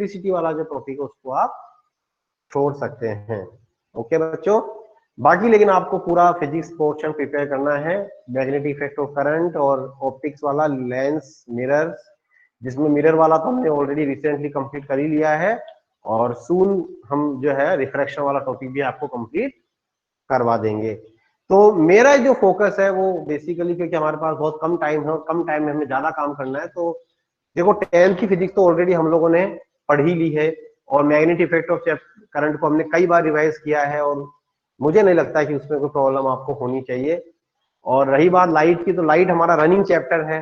Electricity वाला जो topic है उसको आप छोड़ सकते हैं। ओके बच्चों, बाकी लेकिन आपको पूरा फिजिक्स पोर्शन प्रिपेयर करना है, मैग्नेटिक इफेक्ट ऑफ करंट और ऑप्टिक्स वाला, लेंस, मिरर, जिसमें मिरर वाला तो हमने ऑलरेडी रिसेंटली कंप्लीट कर ही लिया है, और सून हम जो है रिफ्रैक्शन वाला टॉपिक भी आपको कंप्लीट करवा देंगे। तो मेरा जो फोकस है वो बेसिकली, क्योंकि हमारे पास बहुत कम टाइम है और कम टाइम में हमें ज्यादा काम करना है, तो देखो 10th की फिजिक्स तो ऑलरेडी हम लोगों ने पढ़ ही ली है, और मैग्नेटिक इफेक्ट ऑफ करंट को हमने कई बार रिवाइज किया है, और मुझे नहीं लगता कि उसमें कोई प्रॉब्लम आपको होनी चाहिए। और रही बात लाइट की, तो लाइट हमारा रनिंग चैप्टर है,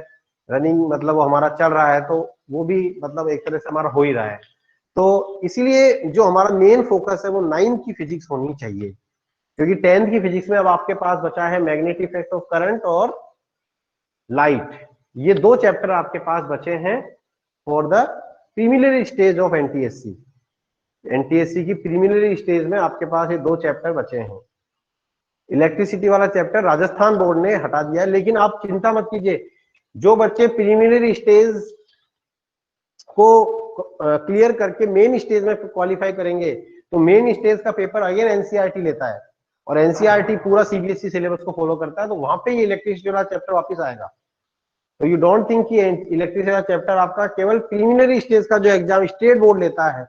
रनिंग मतलब वो हमारा चल रहा है, तो वो भी मतलब एक तरह से हमारा हो ही रहा है। तो इसीलिए जो हमारा मेन फोकस है वो 9th की फिजिक्स होनी चाहिए, क्योंकि 10th की फिजिक्स में अब आपके पास बचा है मैग्नेटिक इफेक्ट ऑफ करंट और लाइट, ये दो चैप्टर आपके पास बचे हैं for the preliminary stage of NTSC. NTSC की प्रीलिमिनरी स्टेज में आपके पास ये दो चैप्टर बचे हैं। इलेक्ट्रिसिटी वाला चैप्टर राजस्थान बोर्ड ने हटा दिया है, लेकिन आप चिंता मत कीजिए, जो बच्चे प्रीलिमिनरी स्टेज को क्लियर करके मेन स्टेज में क्वालिफाई करेंगे, तो मेन स्टेज का पेपर अगेन एनसीईआरटी लेता है, और एनसीईआरटी पूरा सीबीएसई सिलेबस को फॉलो करता है, तो वहां पे ये इलेक्ट्रिसिटी वाला चैप्टर वापस आएगा। तो यू डोंट थिंक कि इलेक्ट्रिसिटी वाला चैप्टर आपका केवल प्रीलिमिनरी स्टेज का जो एग्जाम स्टेट बोर्ड लेता है,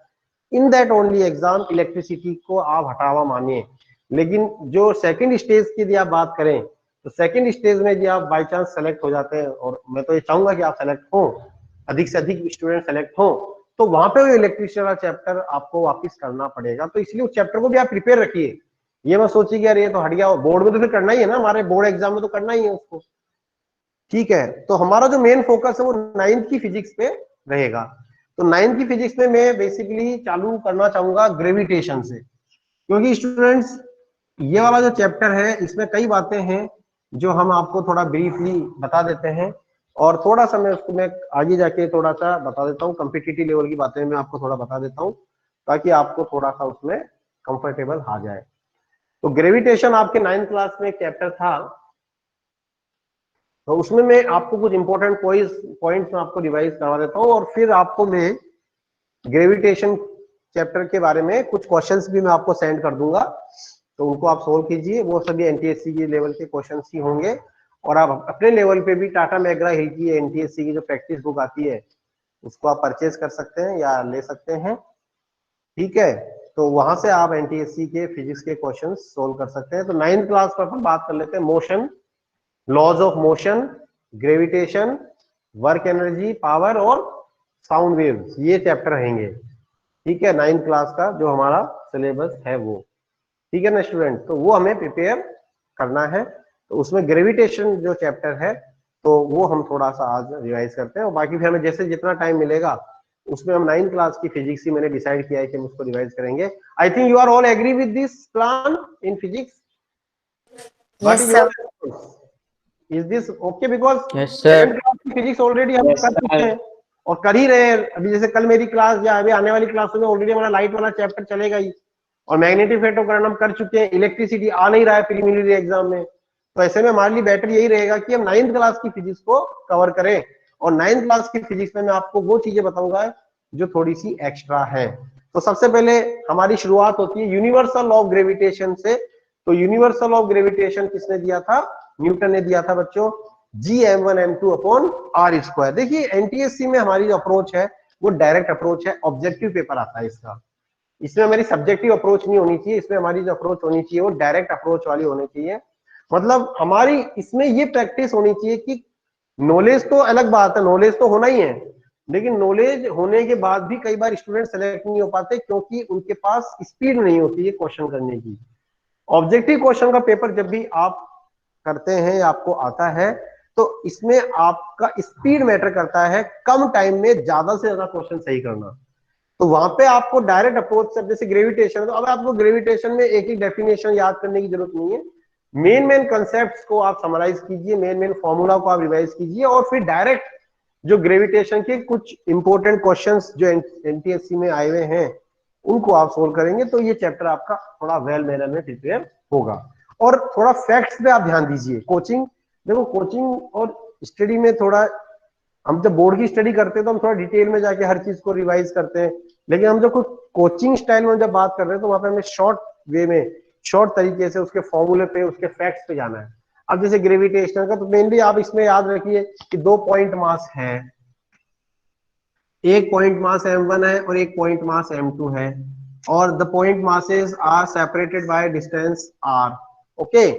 in that only exam electricity को आप हटावा मानिए। लेकिन जो सेकंड स्टेज की यदि आप बात करें, तो सेकंड स्टेज में यदि आप बाय चांस सेलेक्ट हो जाते हैं, और मैं तो ये चाहूंगा कि आप सेलेक्ट हो, अधिक से अधिक स्टूडेंट सेलेक्ट हो, तो वहां पे वो इलेक्ट्रिसिटी वाला चैप्टर आपको वापस करना पड़ेगा। तो इसलिए उस चैप्टर को भी आप प्रिपेयर रखिए, ये मत सोचिए कि यार ये तो हट गया, बोर्ड में तो फिर करना ही है ना, हमारे बोर्ड एग्जाम में तो करना ही है उसको। ठीक है, तो हमारा जो मेन फोकस है वो 9th की फिजिक्स पे रहेगा। तो 9th की फिजिक्स में मैं बेसिकली चालू करना चाहूंगा ग्रेविटेशन से, क्योंकि स्टूडेंट्स ये वाला जो चैप्टर है इसमें कई बातें हैं जो हम आपको थोड़ा ब्रीफली बता देते हैं, और थोड़ा सा मैं उसको मैं आगे जाके थोड़ा सा बता देता हूँ, कॉम्पिटिटिव लेवल की बातें मैं आपको थोड़ा बता देता हूँ, ताकि आपको थोड़ा सा उसमें कंफर्टेबल आ जाए। तो ग्रेविटेशन आपके 9th क्लास में एक चैप्टर था, तो उसमें मैं आपको कुछ इंपॉर्टेंट पॉइंट्स में आपको रिवाइज करवा देता हूँ, और फिर आपको मैं ग्रेविटेशन चैप्टर के बारे में कुछ क्वेश्चंस भी मैं आपको सेंड कर दूंगा, तो उनको आप सोल्व कीजिए। वो सभी एनटीएससी के लेवल के क्वेश्चंस ही होंगे, और आप अपने लेवल पे भी टाटा मैकग्रा हिल की एनटीएससी की जो प्रैक्टिस बुक आती है उसको आप परचेज कर सकते हैं या ले सकते हैं। ठीक है, तो वहां से आप एनटीएससी के फिजिक्स के क्वेश्चन सोल्व कर सकते हैं। तो 9th क्लास पर अपन बात कर लेते हैं motion, laws of motion, gravitation, work energy, power और साउंड वेव्स, ये चैप्टर रहेंगे। ठीक है, 9th क्लास का जो हमारा सिलेबस है वो। ठीक है ना स्टूडेंट, तो वो हमें प्रिपेयर करना है। तो उसमें ग्रेविटेशन जो चैप्टर है तो वो हम थोड़ा सा आज रिवाइज करते हैं, और बाकी फिर हमें जैसे जितना टाइम मिलेगा उसमें हम 9th क्लास की फिजिक्स ही मैंने डिसाइड किया है कि हम उसको रिवाइज करेंगे। I think you are all agree with this plan in physics? What is your, is this okay? Because second class की फिजिक्स ऑलरेडी हम कर चुके हैं और कर ही रहे हैं अभी। जैसे कल मेरी क्लास या अभी आने वाली क्लासों में ऑलरेडी हमारा लाइट वाला चैप्टर चलेगा ही, और मैग्नेटिक इफेक्ट ऑफ करंट हम कर चुके हैं। इलेक्ट्रिसिटी आ नहीं रहा है प्रीलिमिनरी एग्जाम में, तो ऐसे में हमारे लिए बेटर यही रहेगा कि हम 9th क्लास की फिजिक्स को कवर करें, और 9th क्लास की फिजिक्स में मैं आपको वो चीजें बताऊंगा जो थोड़ी सी एक्स्ट्रा है। तो सबसे पहले हमारी शुरुआत होती है यूनिवर्सल लॉ ऑफ ग्रेविटेशन से। तो यूनिवर्सल ऑफ ग्रेविटेशन किसने दिया था? न्यूटन ने दिया था बच्चों, Gm1m2 अपॉन आर स्क्वायर। देखिए एनटीएससी में हमारी जो अप्रोच है वो डायरेक्ट अप्रोच है, ऑब्जेक्टिव पेपर आता है इसका, इसमें हमारी सब्जेक्टिव अप्रोच नहीं होनी चाहिए, इसमें हमारी जो अप्रोच होनी चाहिए वो डायरेक्ट अप्रोच वाली होनी चाहिए। मतलब हमारी इसमें ये प्रैक्टिस होनी चाहिए कि नॉलेज तो अलग बात है, नॉलेज तो होना ही है, लेकिन नॉलेज होने के बाद भी कई बार स्टूडेंट सेलेक्ट नहीं हो पाते क्योंकि उनके पास स्पीड नहीं होती है क्वेश्चन करने की। ऑब्जेक्टिव क्वेश्चन का पेपर जब भी आप करते हैं, आपको आता है, तो इसमें आपका स्पीड मैटर करता है, कम टाइम में ज्यादा से ज्यादा क्वेश्चन सही करना। तो वहां पे आपको डायरेक्ट अप्रोच से, जैसे ग्रेविटेशन, तो अब आपको ग्रेविटेशन में एक ही डेफिनेशन याद करने की जरूरत नहीं है, मेन मेन कंसेप्ट्स को आप समराइज कीजिए, मेन मेन फॉर्मूला को आप रिवाइज कीजिए, और फिर डायरेक्ट जो ग्रेविटेशन के कुछ इंपॉर्टेंट क्वेश्चंस जो एनटीएससी में आए हुए हैं उनको आप सोल्व करेंगे, तो ये चैप्टर आपका थोड़ा वेल मैनर में प्रिपेयर होगा। और थोड़ा फैक्ट्स पे आप ध्यान दीजिए। कोचिंग, देखो कोचिंग और स्टडी में थोड़ा, हम जब बोर्ड की स्टडी करते हैं तो हम थोड़ा डिटेल में जाके हर चीज को रिवाइज करते हैं, लेकिन हम जो कुछ कोचिंग स्टाइल में जब बात कर रहे हैं तो वहां पे हमें शॉर्ट वे में, शॉर्ट तरीके से उसके फॉर्मूले पे, उसके फैक्ट्स पे जाना है। अब जैसे ग्रेविटेशनल का, तो मेनली आप इसमें याद रखिए कि 2 पॉइंट मास है, एक पॉइंट मास m1 है और एक पॉइंट मास m2 है, और the point masses are separated by distance r। Okay,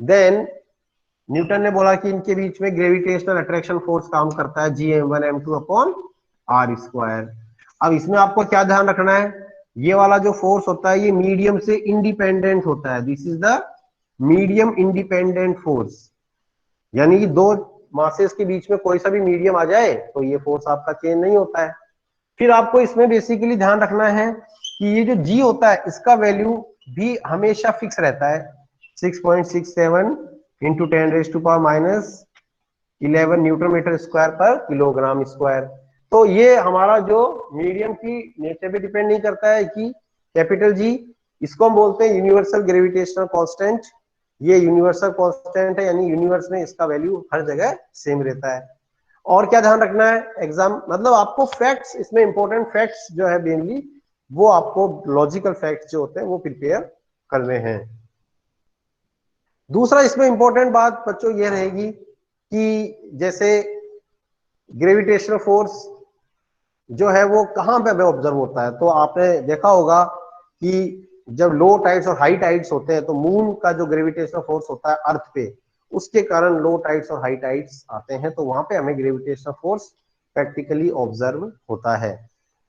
then Newton ने बोला कि इनके बीच में ग्रेविटेशनल अट्रैक्शन फोर्स काम करता है gm1m2 अपॉन r स्क्वायर। अब इसमें आपको क्या ध्यान रखना है, ये वाला जो फोर्स होता है ये मीडियम से इंडिपेंडेंट होता है, this is the medium independent force, यानी कि दो मासेस के बीच में कोई सा भी मीडियम आ जाए तो ये फोर्स आपका चेंज नहीं होता है। फिर आपको इसमें बेसिकली ध्यान रखना है कि ये जो g होता है इसका वैल्यू भी हमेशा फिक्स रहता है, 6.67 इंटू 10⁻⁻11 न्यूटन मीटर स्क्वायर पर किलोग्राम स्क्वायर। तो ये हमारा जो मीडियम की नेचर पे डिपेंड नहीं करता है कि कैपिटल जी, इसको हम बोलते हैं यूनिवर्सल ग्रेविटेशनल कांस्टेंट। ये यूनिवर्सल कांस्टेंट है, यानी यूनिवर्स में इसका वैल्यू हर जगह सेम रहता है। और क्या ध्यान रखना है, एग्जाम मतलब आपको फैक्ट्स, इसमें इंपॉर्टेंट फैक्ट्स जो है मेनली वो आपको लॉजिकल फैक्ट्स जो होते हैं वो प्रिपेयर करने हैं। दूसरा इसमें इंपॉर्टेंट बात बच्चों ये रहेगी कि जैसे ग्रेविटेशनल फोर्स जो है वो कहां पे ऑब्जर्व होता है, तो आपने देखा होगा कि जब लो टाइड्स और हाई टाइड्स होते हैं तो मून का जो ग्रेविटेशनल फोर्स होता है अर्थ पे, उसके कारण लो टाइड्स और हाई टाइड्स आते हैं, तो वहां पे हमें ग्रेविटेशनल फोर्स प्रैक्टिकली ऑब्जर्व होता है।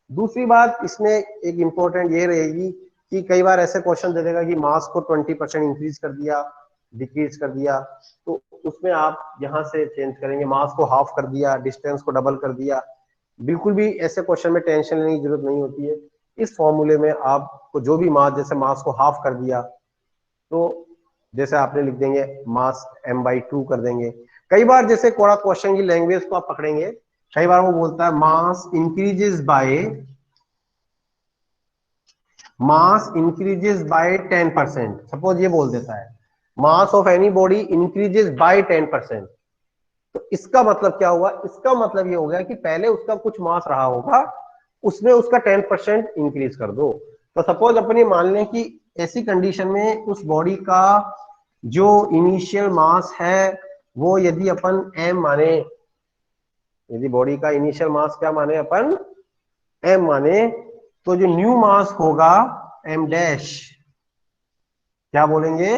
दूसरी बात इसमें एक इंपॉर्टेंट ये रहेगी कि कई बार ऐसे क्वेश्चन दे देगा कि मास को 20% इंक्रीज कर दिया, डिक्रीज कर दिया, तो उसमें आप यहां से चेंज करेंगे, मास को हाफ कर दिया, डिस्टेंस को डबल कर दिया। बिल्कुल भी ऐसे क्वेश्चन में टेंशन लेने की जरूरत नहीं होती है। इस फॉर्मूले में आपको जो भी मास, जैसे मास को हाफ कर दिया तो जैसे आपने लिख देंगे मास m/2 कर देंगे। कई बार जैसे कोड़ा क्वेश्चन की लैंग्वेज को आप पकड़ेंगे, कई बार वो बोलता है मास इंक्रीजेस बाय 10%, सपोज ये बोल देता है mass of any body increases by 10%, तो इसका मतलब क्या हुआ, इसका मतलब ये हो गया कि पहले उसका कुछ मास रहा होगा, उसमें उसका 10% इंक्रीज कर दो। तो सपोज अपनी मान लें कि ऐसी कंडीशन में उस बॉडी का जो इनिशियल मास है वो यदि अपन m माने, यदि बॉडी का इनिशियल मास क्या माने अपन m माने, तो जो न्यू मास होगा m डैश, क्या बोलेंगे,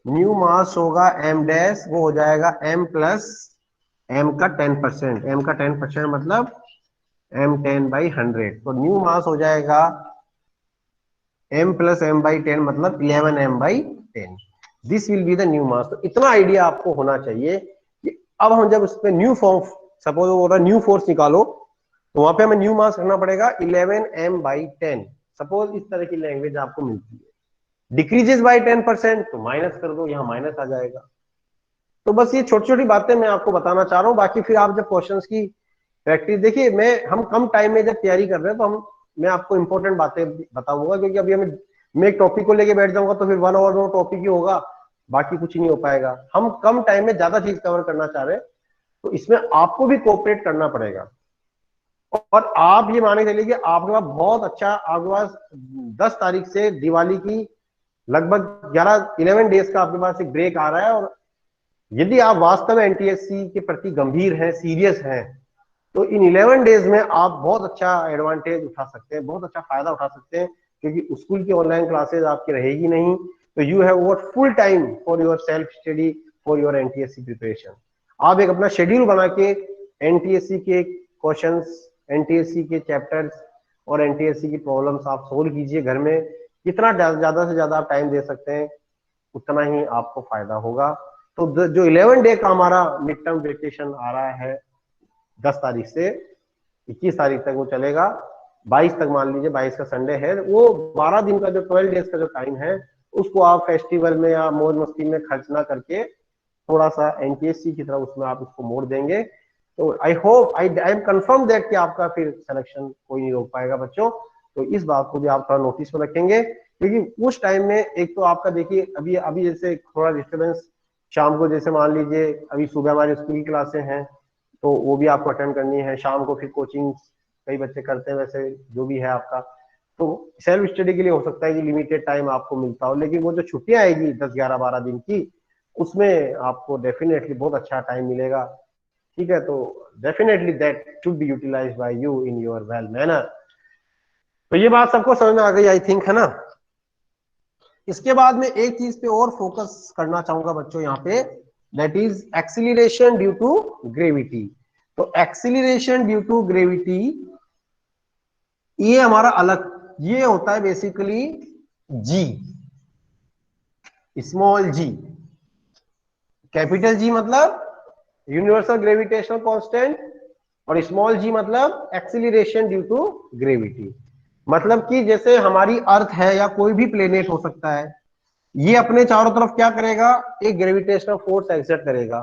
न्यू मास होगा m डैश, वो हो जाएगा m प्लस m का 10%, m का 10% मतलब m10/100, तो न्यू मास हो जाएगा m प्लस m/10 मतलब 11m/10, this will be the new mass. तो इतना आइडिया आपको होना चाहिए कि अब हम जब उस पर न्यू फॉर्म, सपोज वो न्यू फोर्स निकालो, तो वहां पे हमें न्यू मास रखना पड़ेगा 11m/10। सपोज इस तरह की लैंग्वेज आपको मिलती है, डिक्रीजेस बाय 10% तो माइनस कर दो, यहाँ माइनस आ जाएगा। तो बस ये छोटी छोटी बातें मैं आपको बताना चाह रहा हूँ। बाकी फिर आप जब क्वेश्चंस की प्रैक्टिस देखिए, हम कम टाइम में जब तैयारी कर रहे हैं तो मैं आपको इंपॉर्टेंट बातें बताऊंगा, क्योंकि अभी मैं एक टॉपिक को लेके बैठ जाऊंगा तो फिर 1 आवर में वो टॉपिक ही होगा, बाकी कुछ ही नहीं हो पाएगा। हम कम टाइम में ज्यादा चीज कवर करना चाह रहे हैं, तो इसमें आपको भी कोऑपरेट करना पड़ेगा। और आप ये माने चलिए कि आपके पास बहुत अच्छा, आपके पास 10 तारीख से दिवाली की लगभग 11 डेज का आपके पास एक ब्रेक आ रहा है, और यदि आप वास्तव में एनटीएससी के प्रति गंभीर हैं, सीरियस हैं, तो इन 11 डेज में आप बहुत अच्छा एडवांटेज उठा सकते हैं, बहुत अच्छा फायदा उठा सकते हैं, क्योंकि स्कूल की ऑनलाइन क्लासेज आपकी रहेगी नहीं, तो you have what full time for your self study, for your NTSC preparation. आप एक अपना शेड्यूल बना के एनटीएससी के क्वेश्चंस, एनटीएससी के चैप्टर्स और एनटीएससी की प्रॉब्लम्स आप सोल्व कीजिए घर में। जितना ज्यादा से ज्यादा आप टाइम दे सकते हैं उतना ही आपको फायदा होगा। तो जो 11 डे का हमारा मिड टर्म वेकेशन आ रहा है 10 तारीख से 21 तारीख तक वो चलेगा, 22 तक मान लीजिए, 22 का संडे है, वो 12 दिन का जो 12 डेज का जो टाइम है उसको आप फेस्टिवल में या मौज मस्ती में खर्च ना करके थोड़ा सा एनटीएससी की तरफ उसमें आप इसको मोड़ देंगे, तो I hope, I am confirm that कि आपका फिर सिलेक्शन कोई नहीं रोक पाएगा बच्चों। तो इस बात को भी आप थोड़ा नोटिस में रखेंगे, क्योंकि उस टाइम में एक तो आपका देखिए अभी अभी जैसे थोड़ा डिस्टर्बेंस, शाम को जैसे मान लीजिए अभी सुबह हमारी स्कूल की क्लासें हैं तो वो भी आपको अटेंड करनी है, शाम को फिर कोचिंग कई बच्चे करते हैं, वैसे जो भी है आपका, तो सेल्फ स्टडी के लिए हो सकता है कि लिमिटेड टाइम आपको मिलता हो, लेकिन वो जो छुट्टियां आएगी 10 11 12 दिन की, उसमें आपको डेफिनेटली बहुत अच्छा टाइम मिलेगा। ठीक है, तो definitely that should be utilised by you in your well manner. तो ये बात सबको समझ में आ गई आई थिंक, है ना। इसके बाद में एक चीज पे और फोकस करना चाहूंगा बच्चों यहाँ पे, that is acceleration due to gravity. तो एक्सीलरेशन ड्यू टू ग्रेविटी ये हमारा अलग, ये होता है basically g, small g. Capital G मतलब यूनिवर्सल ग्रेविटेशनल कांस्टेंट, और स्मॉल जी मतलब एक्सीलरेशन ड्यू टू ग्रेविटी। मतलब कि जैसे हमारी अर्थ है या कोई भी प्लेनेट हो सकता है, ये अपने चारों तरफ क्या करेगा, एक ग्रेविटेशनल फोर्स एक्सर्ट करेगा।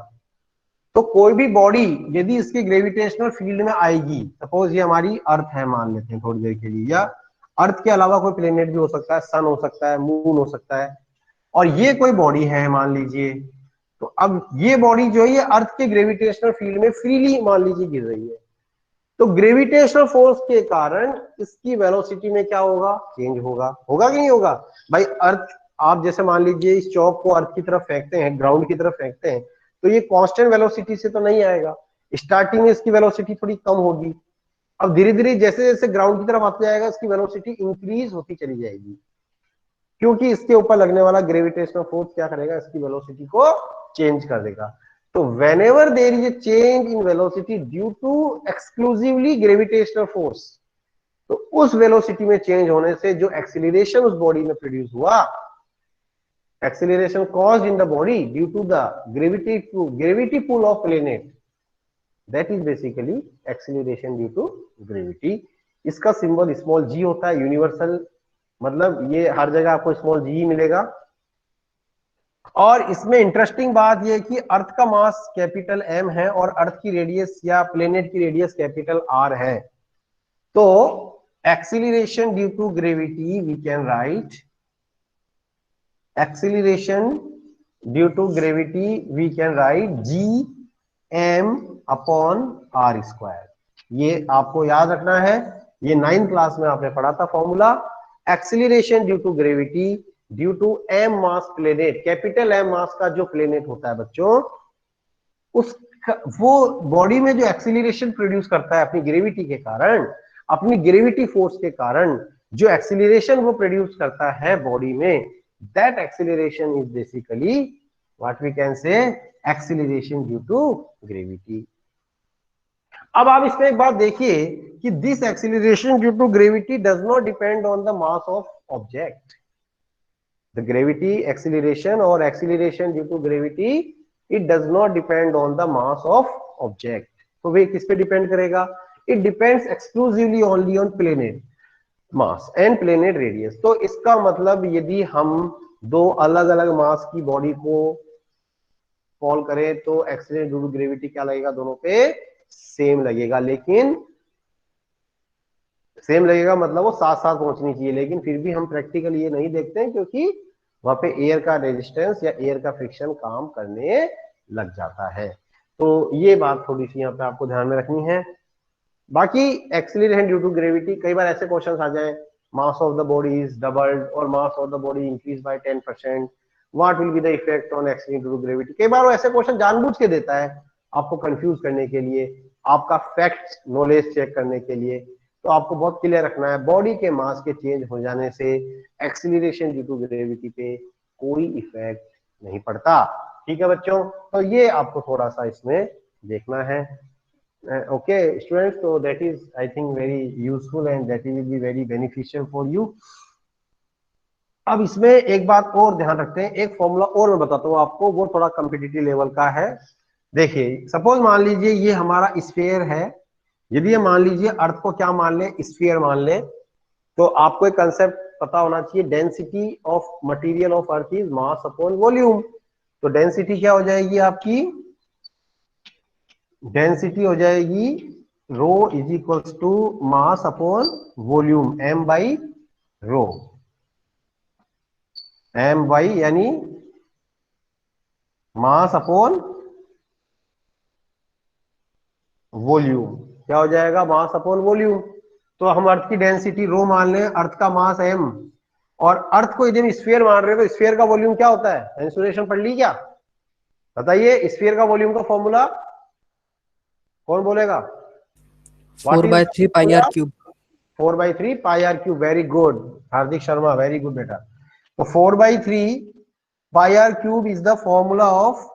तो कोई भी बॉडी यदि इसके ग्रेविटेशनल फील्ड में आएगी, सपोज ये हमारी अर्थ है मान लेते हैं थोड़ी देर के लिए, या अर्थ के अलावा कोई प्लेनेट भी हो सकता है, सन हो सकता है, मून हो सकता है, और ये कोई बॉडी है मान लीजिए, तो अब ये बॉडी जो है ये अर्थ के ग्रेविटेशनल फील्ड में फ्रीली मान लीजिए गिर रही है, तो ग्रेविटेशनल फोर्स के कारण इसकी वेलोसिटी में क्या होगा, चेंज होगा। होगा कि नहीं होगा भाई। अर्थ, आप जैसे मान लीजिए इस चौक को अर्थ की तरफ फेंकते हैं, ग्राउंड की तरफ फेंकते हैं, तो ये कांस्टेंट वेलोसिटी से तो नहीं आएगा। स्टार्टिंग में इसकी वेलोसिटी थोड़ी कम होगी, अब धीरे धीरे जैसे जैसे ग्राउंड की तरफ आते जाएगा इसकी वेलोसिटी इंक्रीज होती चली जाएगी, क्योंकि इसके ऊपर लगने वाला ग्रेविटेशनल फोर्स क्या करेगा, इसकी वेलोसिटी को चेंज कर देगा। तो whenever there is a change in velocity due to exclusively gravitational force, तो उस वेलोसिटी में चेंज होने से जो एक्सीलरेशन उस बॉडी में प्रोड्यूस हुआ, acceleration caused in the body due to the gravity pull of planet, that is basically acceleration due to gravity. इसका सिंबल स्मॉल जी होता है, यूनिवर्सल, मतलब ये हर जगह आपको स्मॉल जी ही मिलेगा। और इसमें इंटरेस्टिंग बात यह कि अर्थ का मास कैपिटल एम है और अर्थ की रेडियस या प्लेनेट की रेडियस कैपिटल आर है। तो acceleration due to gravity we can write, acceleration due to gravity we can write G M upon R square. ये आपको याद रखना है, ये 9th क्लास में आपने पढ़ा था formula. Acceleration due to gravity due to M mass planet, capital M mass का जो प्लेनेट होता है बच्चों, उस वो बॉडी में जो एक्सीलरेशन प्रोड्यूस करता है अपनी ग्रेविटी के कारण, अपनी ग्रेविटी फोर्स के कारण जो एक्सीलरेशन वो प्रोड्यूस करता है बॉडी में, that acceleration is basically what we can say acceleration due to gravity. अब आप इसमें एक बात देखिए कि this acceleration due to gravity does not depend on the mass of object. The gravity acceleration or acceleration due to gravity, it does not depend on the mass of object. तो वे किस पे डिपेंड करेगा, it depends exclusively only on planet mass and planet radius। तो इसका मतलब यदि हम दो अलग अलग मास की बॉडी को कॉल करें तो एक्सीलरेशन ड्यू टू ग्रेविटी क्या लगेगा, दोनों पे सेम लगेगा, लेकिन सेम लगेगा मतलब वो साथ साथ पहुंचनी चाहिए, लेकिन फिर भी हम प्रैक्टिकली ये नहीं देखते हैं क्योंकि वहां पे एयर का रेजिस्टेंस या एयर का फ्रिक्शन काम करने लग जाता है। तो ये बात थोड़ी सी यहाँ पे आपको ध्यान में रखनी है। बाकी एक्सीलरेशन ड्यू टू ग्रेविटी, कई बार ऐसे क्वेश्चन आ जाए, mass of the body is doubled और mass of the body increase by 10%, what will be the effect on acceleration due to gravity. कई बार वो ऐसे क्वेश्चन जानबूझ के देता है आपको कंफ्यूज करने के लिए, आपका फैक्ट नॉलेज चेक करने के लिए। तो आपको बहुत क्लियर रखना है, बॉडी के मास के चेंज हो जाने से एक्सीलरेशन ड्यू टू ग्रेविटी पे कोई इफेक्ट नहीं पड़ता। ठीक है बच्चों, तो ये आपको थोड़ा सा इसमें देखना है। Okay students, so that is I think very useful and that will be very beneficial for you। अब इसमें एक बात और ध्यान रखते हैं, एक फॉर्मूला और मैं बताता हूँ आपको, वो थोड़ा कॉम्पिटिटिव लेवल का है। देखिए सपोज मान लीजिए ये हमारा स्फीयर है, यदि ये मान लीजिए अर्थ को क्या मान लें, स्फीयर मान लें, तो आपको एक कंसेप्ट पता होना चाहिए, density of material of earth is mass upon volume. तो डेंसिटी क्या हो जाएगी आपकी, डेंसिटी हो जाएगी rho is equals to mass upon volume, M by rho, M by यानी मास अपॉन वॉल्यूम, क्या हो जाएगा, मास अपॉन वॉल्यूम। तो हम अर्थ की डेंसिटी रो मान लें, अर्थ का मास m, और अर्थ को यदि हम स्फीयर मान रहे हैं तो स्फीयर का वॉल्यूम क्या होता है? इंसुलेशन पढ़ ली क्या? बताइए, स्फीयर का वॉल्यूम का फॉर्मूला कौन बोलेगा? What four is by the three pi formula? R cube. 4/3 πr cube. Very good Hardik Sharma, very good बेटा। तो 4/3 πr cube is the formula of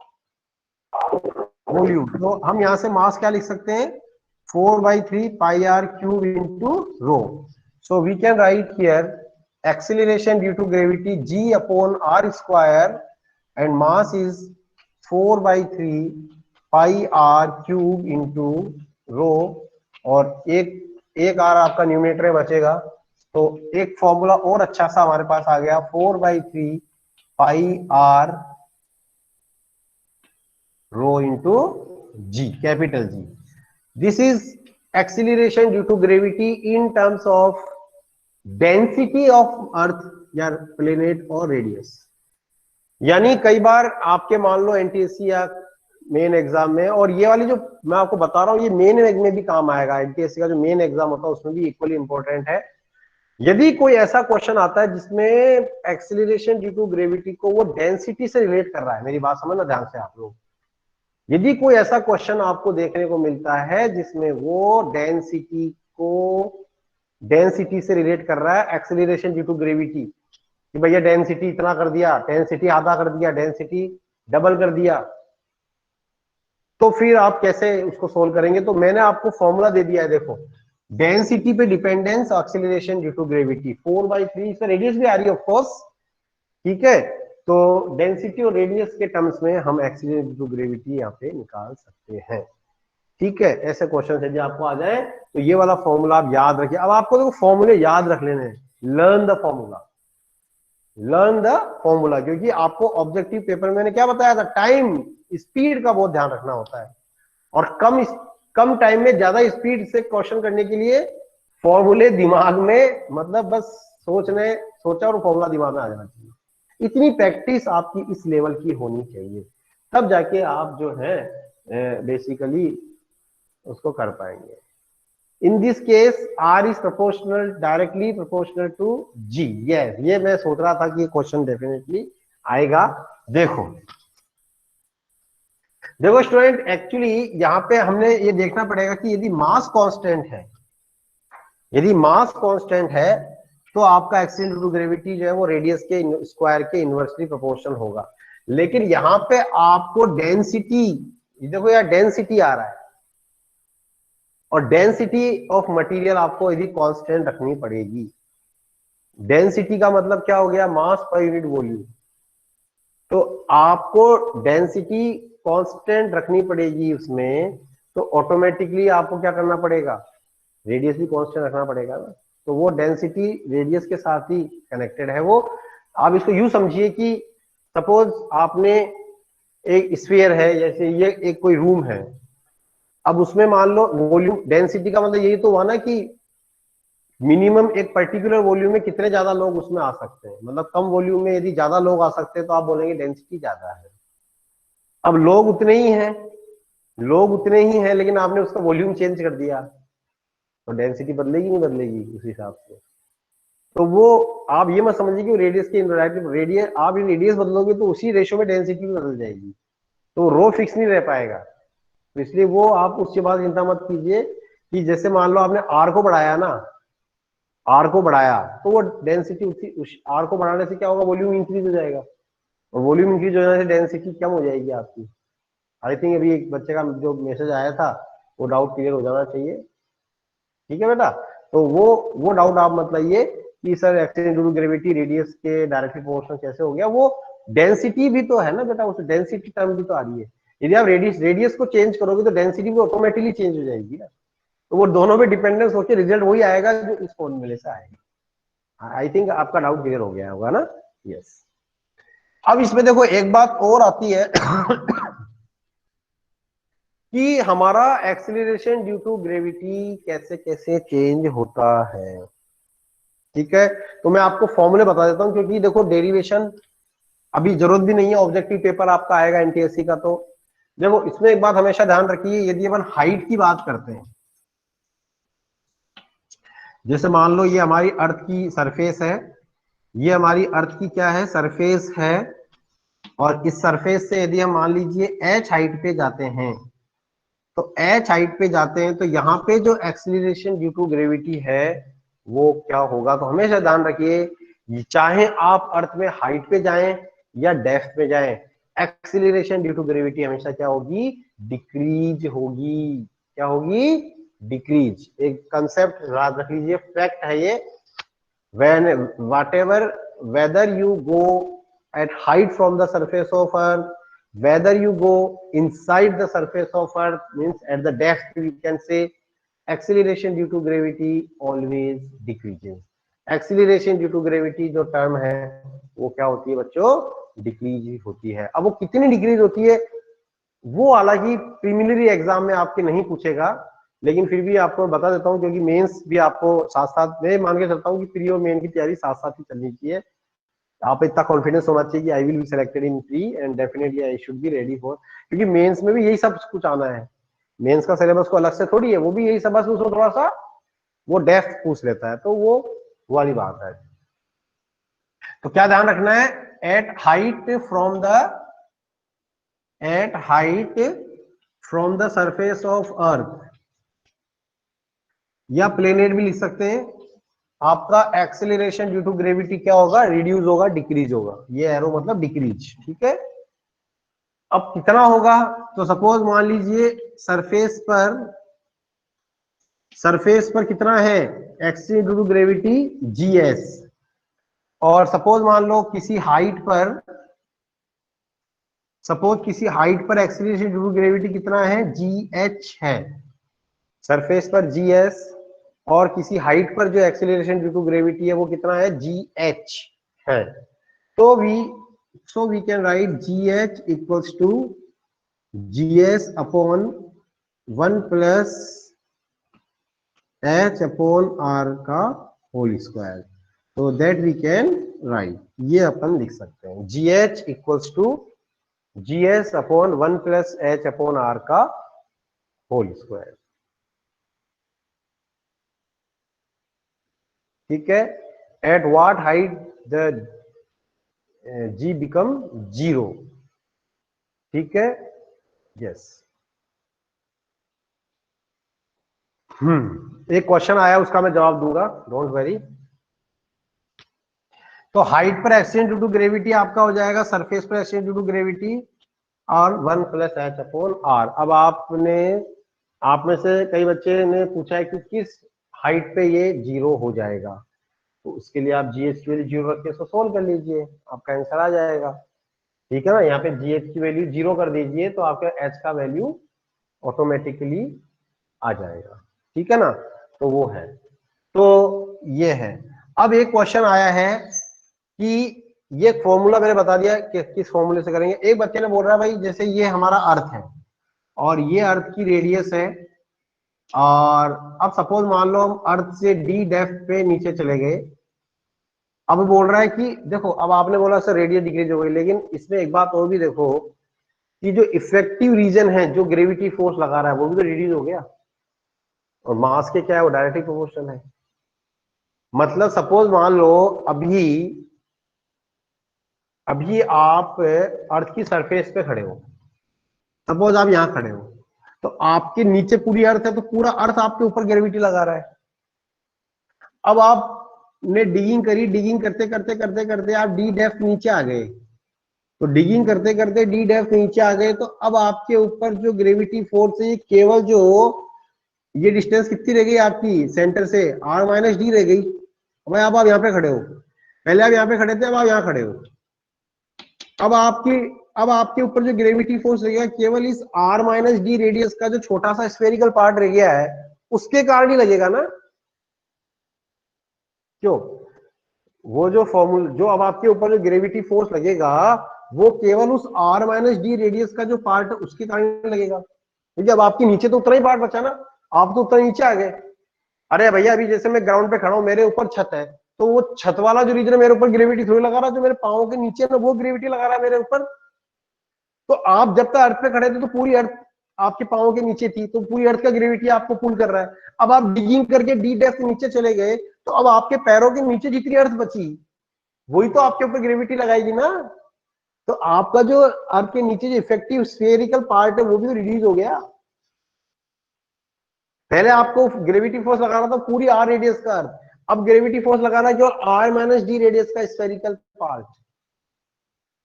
volume. तो हम यहां से मास क्या लिख सकते हैं? 4/3 πr cube into rho. So we can write here acceleration due to gravity g upon r square and mass is 4/3 πr cube into rho. और एक आर आपका न्यूमरेटर में बचेगा। तो एक फॉर्मूला और अच्छा सा हमारे पास आ गया, 4/3 πr rho into G, capital G. This is acceleration due to gravity in terms of density of earth या प्लेनेट और रेडियस। यानी कई बार आपके मान लो एनटीएससी या मेन एग्जाम में, और ये वाली जो मैं आपको बता रहा हूँ ये मेन में भी काम आएगा। एनटीएससी का जो मेन एग्जाम होता है उसमें भी इक्वली इंपॉर्टेंट है। यदि कोई ऐसा क्वेश्चन आता है जिसमें एक्सीलरेशन ड्यू टू ग्रेविटी को वो डेंसिटी से रिलेट कर रहा है, मेरी बात समझना ध्यान से आप लोग, यदि कोई ऐसा क्वेश्चन आपको देखने को मिलता है जिसमें वो डेंसिटी से रिलेट कर रहा है, एक्सीलरेशन ड्यू टू ग्रेविटी, कि भैया डेंसिटी इतना कर दिया, डेंसिटी आधा कर दिया, डेंसिटी डबल कर दिया, तो फिर आप कैसे उसको सोल्व करेंगे? तो मैंने आपको फॉर्मूला दे दिया है, देखो, डेंसिटी पे dependence acceleration due to gravity 4/3, इसमें रेडियस भी आ रही है ऑफ कोर्स, ठीक है। तो डेंसिटी और रेडियस के टर्म्स में हम एक्सीलरेशन ड्यू टू ग्रेविटी यहाँ पे निकाल सकते हैं, ठीक है। ऐसे क्वेश्चन यदि आपको आ जाए तो ये वाला फॉर्मूला आप याद रखिए। अब आपको देखो फॉर्मूले याद रख लेने हैं, learn the formula, learn the formula, क्योंकि आपको ऑब्जेक्टिव पेपर में मैंने क्या बताया था, टाइम स्पीड का बहुत ध्यान रखना होता है, और कम टाइम में ज्यादा स्पीड से क्वेश्चन करने के लिए फॉर्मूले दिमाग में, मतलब बस सोचा और फॉर्मूला दिमाग में आ जाना चाहिए। इतनी प्रैक्टिस आपकी इस लेवल की होनी चाहिए, तब जाके आप जो है बेसिकली उसको कर पाएंगे। In this case R is proportional, directly proportional to G। Yes, ये मैं सोच रहा था कि ये क्वेश्चन डेफिनेटली आएगा। देखो स्टूडेंट, एक्चुअली यहाँ पे हमने ये देखना पड़ेगा कि यदि मास कांस्टेंट है, तो आपका एक्सीलरेशन ड्यू टू ग्रेविटी जो है वो रेडियस के स्क्वायर के इनवर्सली प्रोपोर्शनल होगा। लेकिन यहाँ पे आपको डेंसिटी, देखो यार डेंसिटी आ रहा है, और डेंसिटी ऑफ मटेरियल आपको यदि कांस्टेंट रखनी पड़ेगी। डेंसिटी का मतलब क्या हो गया? मास पर यूनिट वॉल्यूम। तो आपको डेंसिटी कांस्टेंट रखनी पड़ेगी उसमें, तो ऑटोमेटिकली आपको क्या करना पड़ेगा? रेडियस भी कांस्टेंट रखना पड़ेगा ना। तो वो डेंसिटी रेडियस के साथ ही कनेक्टेड है। वो आप इसको यूं समझिए कि सपोज आपने एक स्फीयर है, जैसे ये एक कोई रूम है, अब उसमें मान लो वॉल्यूम, डेंसिटी का मतलब यही तो हुआ ना कि मिनिमम एक पर्टिकुलर वॉल्यूम में कितने ज्यादा लोग उसमें आ सकते हैं। मतलब कम वॉल्यूम में यदि ज्यादा लोग आ सकते हैं तो आप बोलेंगे डेंसिटी ज्यादा है। अब लोग उतने ही हैं, लेकिन आपने उसका वॉल्यूम चेंज कर दिया, तो डेंसिटी बदलेगी नहीं बदलेगी उस हिसाब से? तो वो आप ये मत समझिए कि रेडियस के रेडियस, आप रेडियस बदलोगे तो उसी रेशियो में डेंसिटी भी बदल जाएगी, तो रो फिक्स नहीं रह पाएगा। तो इसलिए वो आप उसके बाद चिंता मत कीजिए कि जैसे मान लो आपने आर को बढ़ाया ना, तो वो डेंसिटी उसी आर को बढ़ाने से क्या होगा? वॉल्यूम इंक्रीज हो जाएगा, और वॉल्यूम इंक्रीज हो जाने से डेंसिटी कम हो जाएगी आपकी। आई थिंक अभी एक बच्चे का जो मैसेज आया था वो डाउट क्लियर हो जाना चाहिए, ठीक है बेटा। तो वो डाउट आप मत लाइए कि sir acceleration due to gravity radius के डायरेक्टली प्रोपोर्शनल कैसे हो गया। वो डेंसिटी भी तो है ना बेटा, उस डेंसिटी टर्म भी तो आ रही है। यदि आप रेडियस को चेंज करोगे तो डेंसिटी भी ऑटोमेटिकली चेंज हो जाएगी ना। तो वो दोनों पे डिपेंडेंस होकर रिजल्ट वही आएगा जो इस फॉर्मूले से आएगा। आई थिंक आपका डाउट क्लियर हो गया होगा ना? यस। अब इसमें देखो एक बात और आती है कि हमारा एक्सीलरेशन ड्यू टू ग्रेविटी कैसे कैसे चेंज होता है, ठीक है। तो मैं आपको फॉर्मूले बता देता हूं, क्योंकि देखो डेरिवेशन अभी जरूरत भी नहीं है, ऑब्जेक्टिव पेपर आपका आएगा एनटीएससी का। तो देखो इसमें एक बात हमेशा ध्यान रखिए, यदि अपन हाइट की बात करते हैं, जैसे मान लो ये हमारी अर्थ की सरफेस है, ये हमारी अर्थ की क्या है, सरफेस है, और इस सरफेस से यदि हम मान लीजिए h हाइट पे जाते हैं, तो h हाइट पे जाते हैं तो यहाँ पे जो एक्सीलरेशन ड्यू टू ग्रेविटी है वो क्या होगा। तो हमेशा ध्यान रखिए, चाहे आप अर्थ में हाइट पे जाएं या डेप्थ पे जाएं, एक्सीलरेशन ड्यू टू ग्रेविटी हमेशा क्या होगी, डिक्रीज होगी। क्या होगी, डिक्रीज। एक कंसेप्ट याद रख लीजिए, फैक्ट है ये, when whatever, whether you go at height from the surface of earth, whether you go inside the surface of earth, means at the depth, we can say acceleration due to gravity always decreases. Acceleration due to gravity जो term है वो क्या होती है बच्चों, decrease होती है। अब वो कितनी डिक्रीज होती है वो हालांकि प्रीलिमिनरी एग्जाम में आपके नहीं पूछेगा, लेकिन फिर भी आपको बता देता हूं, क्योंकि मेंस भी आपको साथ साथ, मैं मान के चलता हूं कि प्री और मेन की तैयारी साथ साथ ही चलनी चाहिए। आप इतना कॉन्फिडेंस होना चाहिए कि I will be selected in pre and definitely I should be ready for, क्योंकि मेंस में भी यही सब कुछ आना है। मेंस का सिलेबस को अलग से थोड़ी है, वो भी यही सब, बस उसको थोड़ा सा वो डेप्थ पूछ लेता है, तो वो वाली बात है। तो क्या ध्यान रखना है, at height from the surface of earth, या प्लेनेट भी लिख सकते हैं, आपका एक्सेलरेशन ड्यू टू ग्रेविटी क्या होगा, रिड्यूस होगा, डिक्रीज होगा। ये एरो मतलब डिक्रीज, ठीक है। अब कितना होगा, तो सपोज मान लीजिए सरफेस पर कितना है, acceleration due to gravity gs, और सपोज मान लो किसी हाइट पर एक्सेलरेशन ड्यू टू ग्रेविटी कितना है, जीएच है, सरफेस पर जीएस, और किसी हाइट पर जो एक्सेलरेशन ड्यू टू ग्रेविटी है वो कितना है, जीएच है। तो we can write GH equals to GS upon 1 plus H upon R का होल स्क्वायर। तो दैट वी कैन राइट, ये अपन लिख सकते हैं, GH equals to GS upon 1 plus H upon R का होल स्क्वायर। ठीक है। At what height the G become 0, ठीक है, यस। एक क्वेश्चन आया, उसका मैं जवाब दूंगा, डोंट वरी। तो हाइट पर एक्सचेंज ड्यू टू ग्रेविटी आपका हो जाएगा सरफेस पर एक्सचेंज ड्यू टू ग्रेविटी और 1 प्लस एच अपॉन आर। अब आप में से कई बच्चे ने पूछा है कि किस हाइट पे ये 0 हो जाएगा, तो उसके लिए आप जीएच की वैल्यू 0 रख के इसको सोल्व कर लीजिए, आपका आंसर आ जाएगा। ठीक है ना, यहाँ पे जीएच की वैल्यू 0 कर दीजिए तो आपका एच का वैल्यू ऑटोमेटिकली आ जाएगा। ठीक है ना, तो वो है, तो ये है। अब एक क्वेश्चन आया है कि ये फॉर्मूला मैंने बता दिया कि किस फॉर्मूले से करेंगे। एक बच्चे ने बोल रहा है भाई जैसे ये हमारा अर्थ है और ये अर्थ की रेडियस है, और अब सपोज मान लो हम अर्थ से डी डेप्थ पे नीचे चले गए। अब बोल रहा है कि देखो, अब आपने बोला सर रेडियस डिक्रीज हो गई, लेकिन इसमें एक बात और भी देखो कि जो इफेक्टिव रीजन है जो ग्रेविटी फोर्स लगा रहा है वो भी तो रिड्यूस हो गया, और मास के क्या है वो डायरेक्टली प्रोपोर्शनल है। मतलब सपोज मान लो अभी आप अर्थ की सरफेस पे खड़े हो, सपोज आप यहां खड़े हो, तो आपके नीचे पूरी अर्थ है, तो पूरा अर्थ आपके ऊपर ग्रेविटी लगा रहा है। अब आपने डिगिंग करी, डिगिंग करते करते करते करते आप डी डेप्थ नीचे आ गए, तो डिगिंग करते करते डी डेप्थ नीचे आ गए, तो अब आपके ऊपर जो ग्रेविटी फोर्स है केवल जो ये डिस्टेंस कितनी रह गई आपकी सेंटर से, आर माइनस डी रह गई। अब आप यहाँ पे खड़े हो, पहले आप यहाँ पे खड़े थे, अब आप यहाँ खड़े हो। अब आपके ऊपर जो ग्रेविटी फोर्स रह गया केवल इस आर माइनस डी रेडियस का जो छोटा सा स्फेरिकल पार्ट रह गया है उसके कारण ही लगेगा ना। क्यों, वो जो फॉर्मूला जो अब आपके ऊपर जो ग्रेविटी फोर्स लगेगा वो केवल उस आर माइनस डी रेडियस का जो पार्ट है उसके कारण लगेगा, क्योंकि अब आपके नीचे तो उतना ही पार्ट बचा ना, आप तो उतना नीचे आ गए। अरे भैया अभी जैसे मैं ग्राउंड पे खड़ा हूं, मेरे ऊपर छत है, तो वो छत वाला जो रीजन है मेरे ऊपर ग्रेविटी थोड़ी लगा रहा, जो मेरे पांव के नीचे है ना वो ग्रेविटी लगा रहा है मेरे ऊपर। तो आप जब तक अर्थ पे खड़े थे तो पूरी अर्थ आपके पाँव के नीचे थी, तो पूरी अर्थ का ग्रेविटी आपको पुल कर रहा है। अब आप डिगिंग करके डी डेप्थ नीचे चले गए, तो अब आपके पैरों के नीचे जितनी अर्थ बची वही तो आपके ऊपर ग्रेविटी लगाएगी ना। तो आपका जो अर्थ के नीचे जो इफेक्टिव स्फेरिकल पार्ट है वो भी तो रिड्यूस हो गया। पहले आपको ग्रेविटी फोर्स लगाना था पूरी आर रेडियस का अर्थ, अब ग्रेविटी फोर्स लगाना है जो आर माइनस डी रेडियस का स्फेरिकल पार्ट,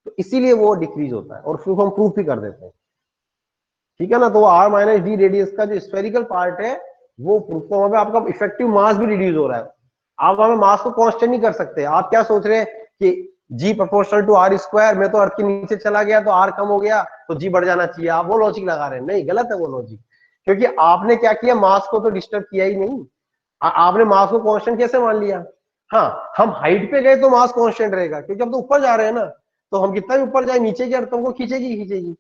तो इसीलिए वो डिक्रीज होता है और फिर हम प्रूफ भी कर देते हैं, ठीक है ना। तो आर माइनस डी रेडियस का जो स्फेरिकल पार्ट है वो प्रूफ, तो वहां पे आपका इफेक्टिव मास भी रिड्यूस हो रहा है। आप वहां पे मास को कांस्टेंट नहीं कर सकते। आप क्या सोच रहे हैं कि जी प्रोपोर्शनल टू आर स्क्वायर, मैं तो अर्थ के नीचे चला गया तो आर कम हो गया तो जी बढ़ जाना चाहिए, आप वो लॉजिक लगा रहे हैं। नहीं, गलत है वो लॉजिक, क्योंकि आपने क्या किया, मास को तो डिस्टर्ब किया ही नहीं। आपने मास को कांस्टेंट कैसे मान लिया। हाँ, हम हाइट पे गए तो मास कांस्टेंट रहेगा, क्योंकि हम तो ऊपर जा रहे हैं ना, तो हम कितना भी ऊपर जाए नीचे की अर्थ हमको खींचेगी खींचेगी,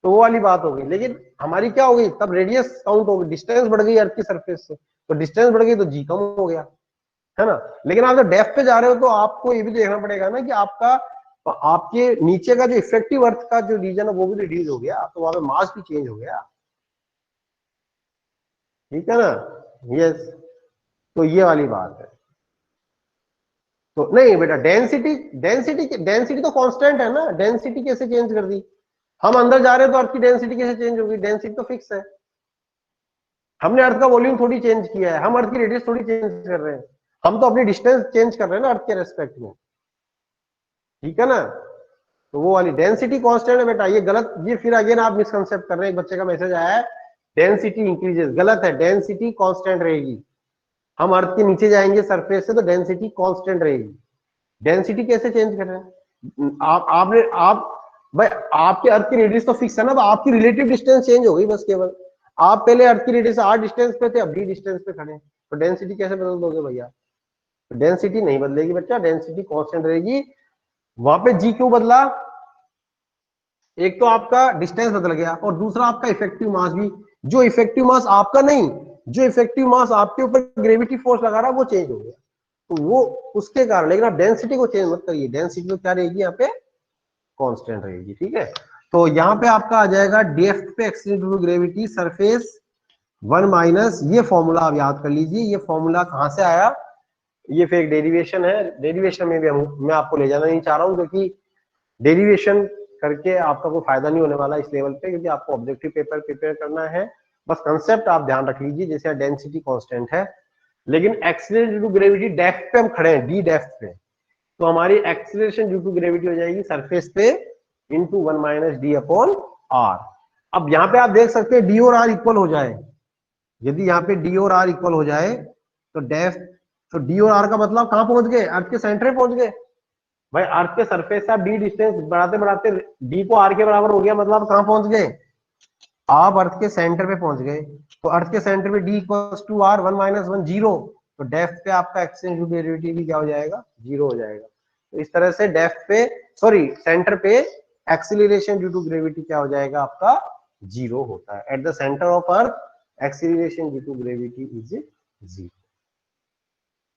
तो वो वाली बात हो गई। लेकिन हमारी क्या हो गई, तब रेडियस काउंट हो गई, डिस्टेंस बढ़ गई अर्थ की सरफेस से, तो डिस्टेंस बढ़ गई तो जी कम हो गया, है ना। लेकिन आप जब डेप्थ पे जा रहे हो तो आपको ये भी देखना पड़ेगा ना कि आपका, आपके नीचे का जो इफेक्टिव अर्थ का जो रीजन है वो भी रिड्यूस हो गया, तो वहां पे मास भी चेंज हो गया, ठीक है ना। यस, तो ये वाली बात है। तो नहीं बेटा, डेंसिटी डेंसिटी डेंसिटी तो कांस्टेंट है ना, डेंसिटी कैसे चेंज कर दी। हम अंदर जा रहे हैं तो अर्थ की डेंसिटी कैसे चेंज होगी, डेंसिटी तो फिक्स है। हमने अर्थ का वॉल्यूम थोड़ी चेंज किया है, हम अर्थ की रेडियस थोड़ी चेंज कर रहे हैं, हम तो अपनी डिस्टेंस चेंज कर रहे हैं ना अर्थ के रेस्पेक्ट में, ठीक है ना। तो वो वाली डेंसिटी कांस्टेंट है बेटा, ये गलत, ये फिर अगेन आप मिसकंसेप्ट कर रहे हैं। एक बच्चे का मैसेज आया है डेंसिटी इंक्रीजेस, गलत है, डेंसिटी कांस्टेंट रहेगी। हम अर्थ के नीचे जाएंगे सरफेस से तो डेंसिटी कांस्टेंट रहेगी। डेंसिटी कैसे चेंज कर रहे हैं आप भाई, आपके अर्थ की रेडियस तो फिक्स है ना, आपकी रिलेटिव डिस्टेंस चेंज हो गई बस केवल। आप पहले अर्थ की रेडियस आर डिस्टेंस पे थे, अब डी डिस्टेंस पे खड़े हैं, तो डेंसिटी कैसे बदल दोगे भैया। तो डेंसिटी नहीं बदलेगी बच्चा, डेंसिटी कांस्टेंट रहेगी। वहां पे जी क्यों बदला, एक तो आपका डिस्टेंस बदल गया और दूसरा आपका इफेक्टिव मास भी, जो इफेक्टिव मास आपका नहीं, जो इफेक्टिव मास आपके ऊपर ग्रेविटी फोर्स लगा रहा है वो चेंज हो गया, तो वो उसके कारण। लेकिन आप डेंसिटी को चेंज मत करिए, डेंसिटी तो क्या रहेगी यहाँ पे, कांस्टेंट रहेगी, ठीक है। तो यहाँ पे आपका आ जाएगा डेप्थ पे acceleration due to gravity surface 1 minus, ये फॉर्मूला आप याद कर लीजिए। ये फॉर्मूला कहां से आया, ये फिर एक डेरिवेशन है, डेरिवेशन में भी मैं आपको ले जाना नहीं चाह रहा हूँ, क्योंकि डेरिवेशन करके आपका कोई फायदा नहीं होने वाला इस लेवल पे, क्योंकि आपको ऑब्जेक्टिव पेपर प्रिपेयर करना है। बस कंसेप्ट आप ध्यान रख लीजिए, जैसे डेंसिटी कांस्टेंट है, लेकिन acceleration due to gravity depth पे हम खड़े हैं, डी डेप्थ पे, तो हमारी एक्सीलरेशन ड्यू टू ग्रेविटी हो जाएगी सरफेस पे into 1 minus D upon R. अब यहाँ पे आप देख सकते हैं डी और आर इक्वल हो जाए, यदि यहाँ पे डी और आर इक्वल हो जाए तो डेप्थ, तो डी और आर का मतलब कहां पहुंच गए, अर्थ के सेंटर पे पहुंच गए। भाई अर्थ के सरफेस से आप डी डिस्टेंस बढ़ाते बढ़ाते डी को आर के बराबर हो गया, मतलब कहां पहुंच गए, आप अर्थ के सेंटर पे पहुंच गए। तो अर्थ के सेंटर पे D equals to R 1 minus 1 zero, तो डेप्थ पे आपका एक्सचेंज डेरिवेटिव भी क्या हो जाएगा, जीरो हो जाएगा। तो इस तरह से डेप्थ पे, सॉरी सेंटर पे एक्सीलरेशन ड्यू टू ग्रेविटी क्या हो जाएगा आपका, जीरो होता है। At the center of earth acceleration due to gravity is zero.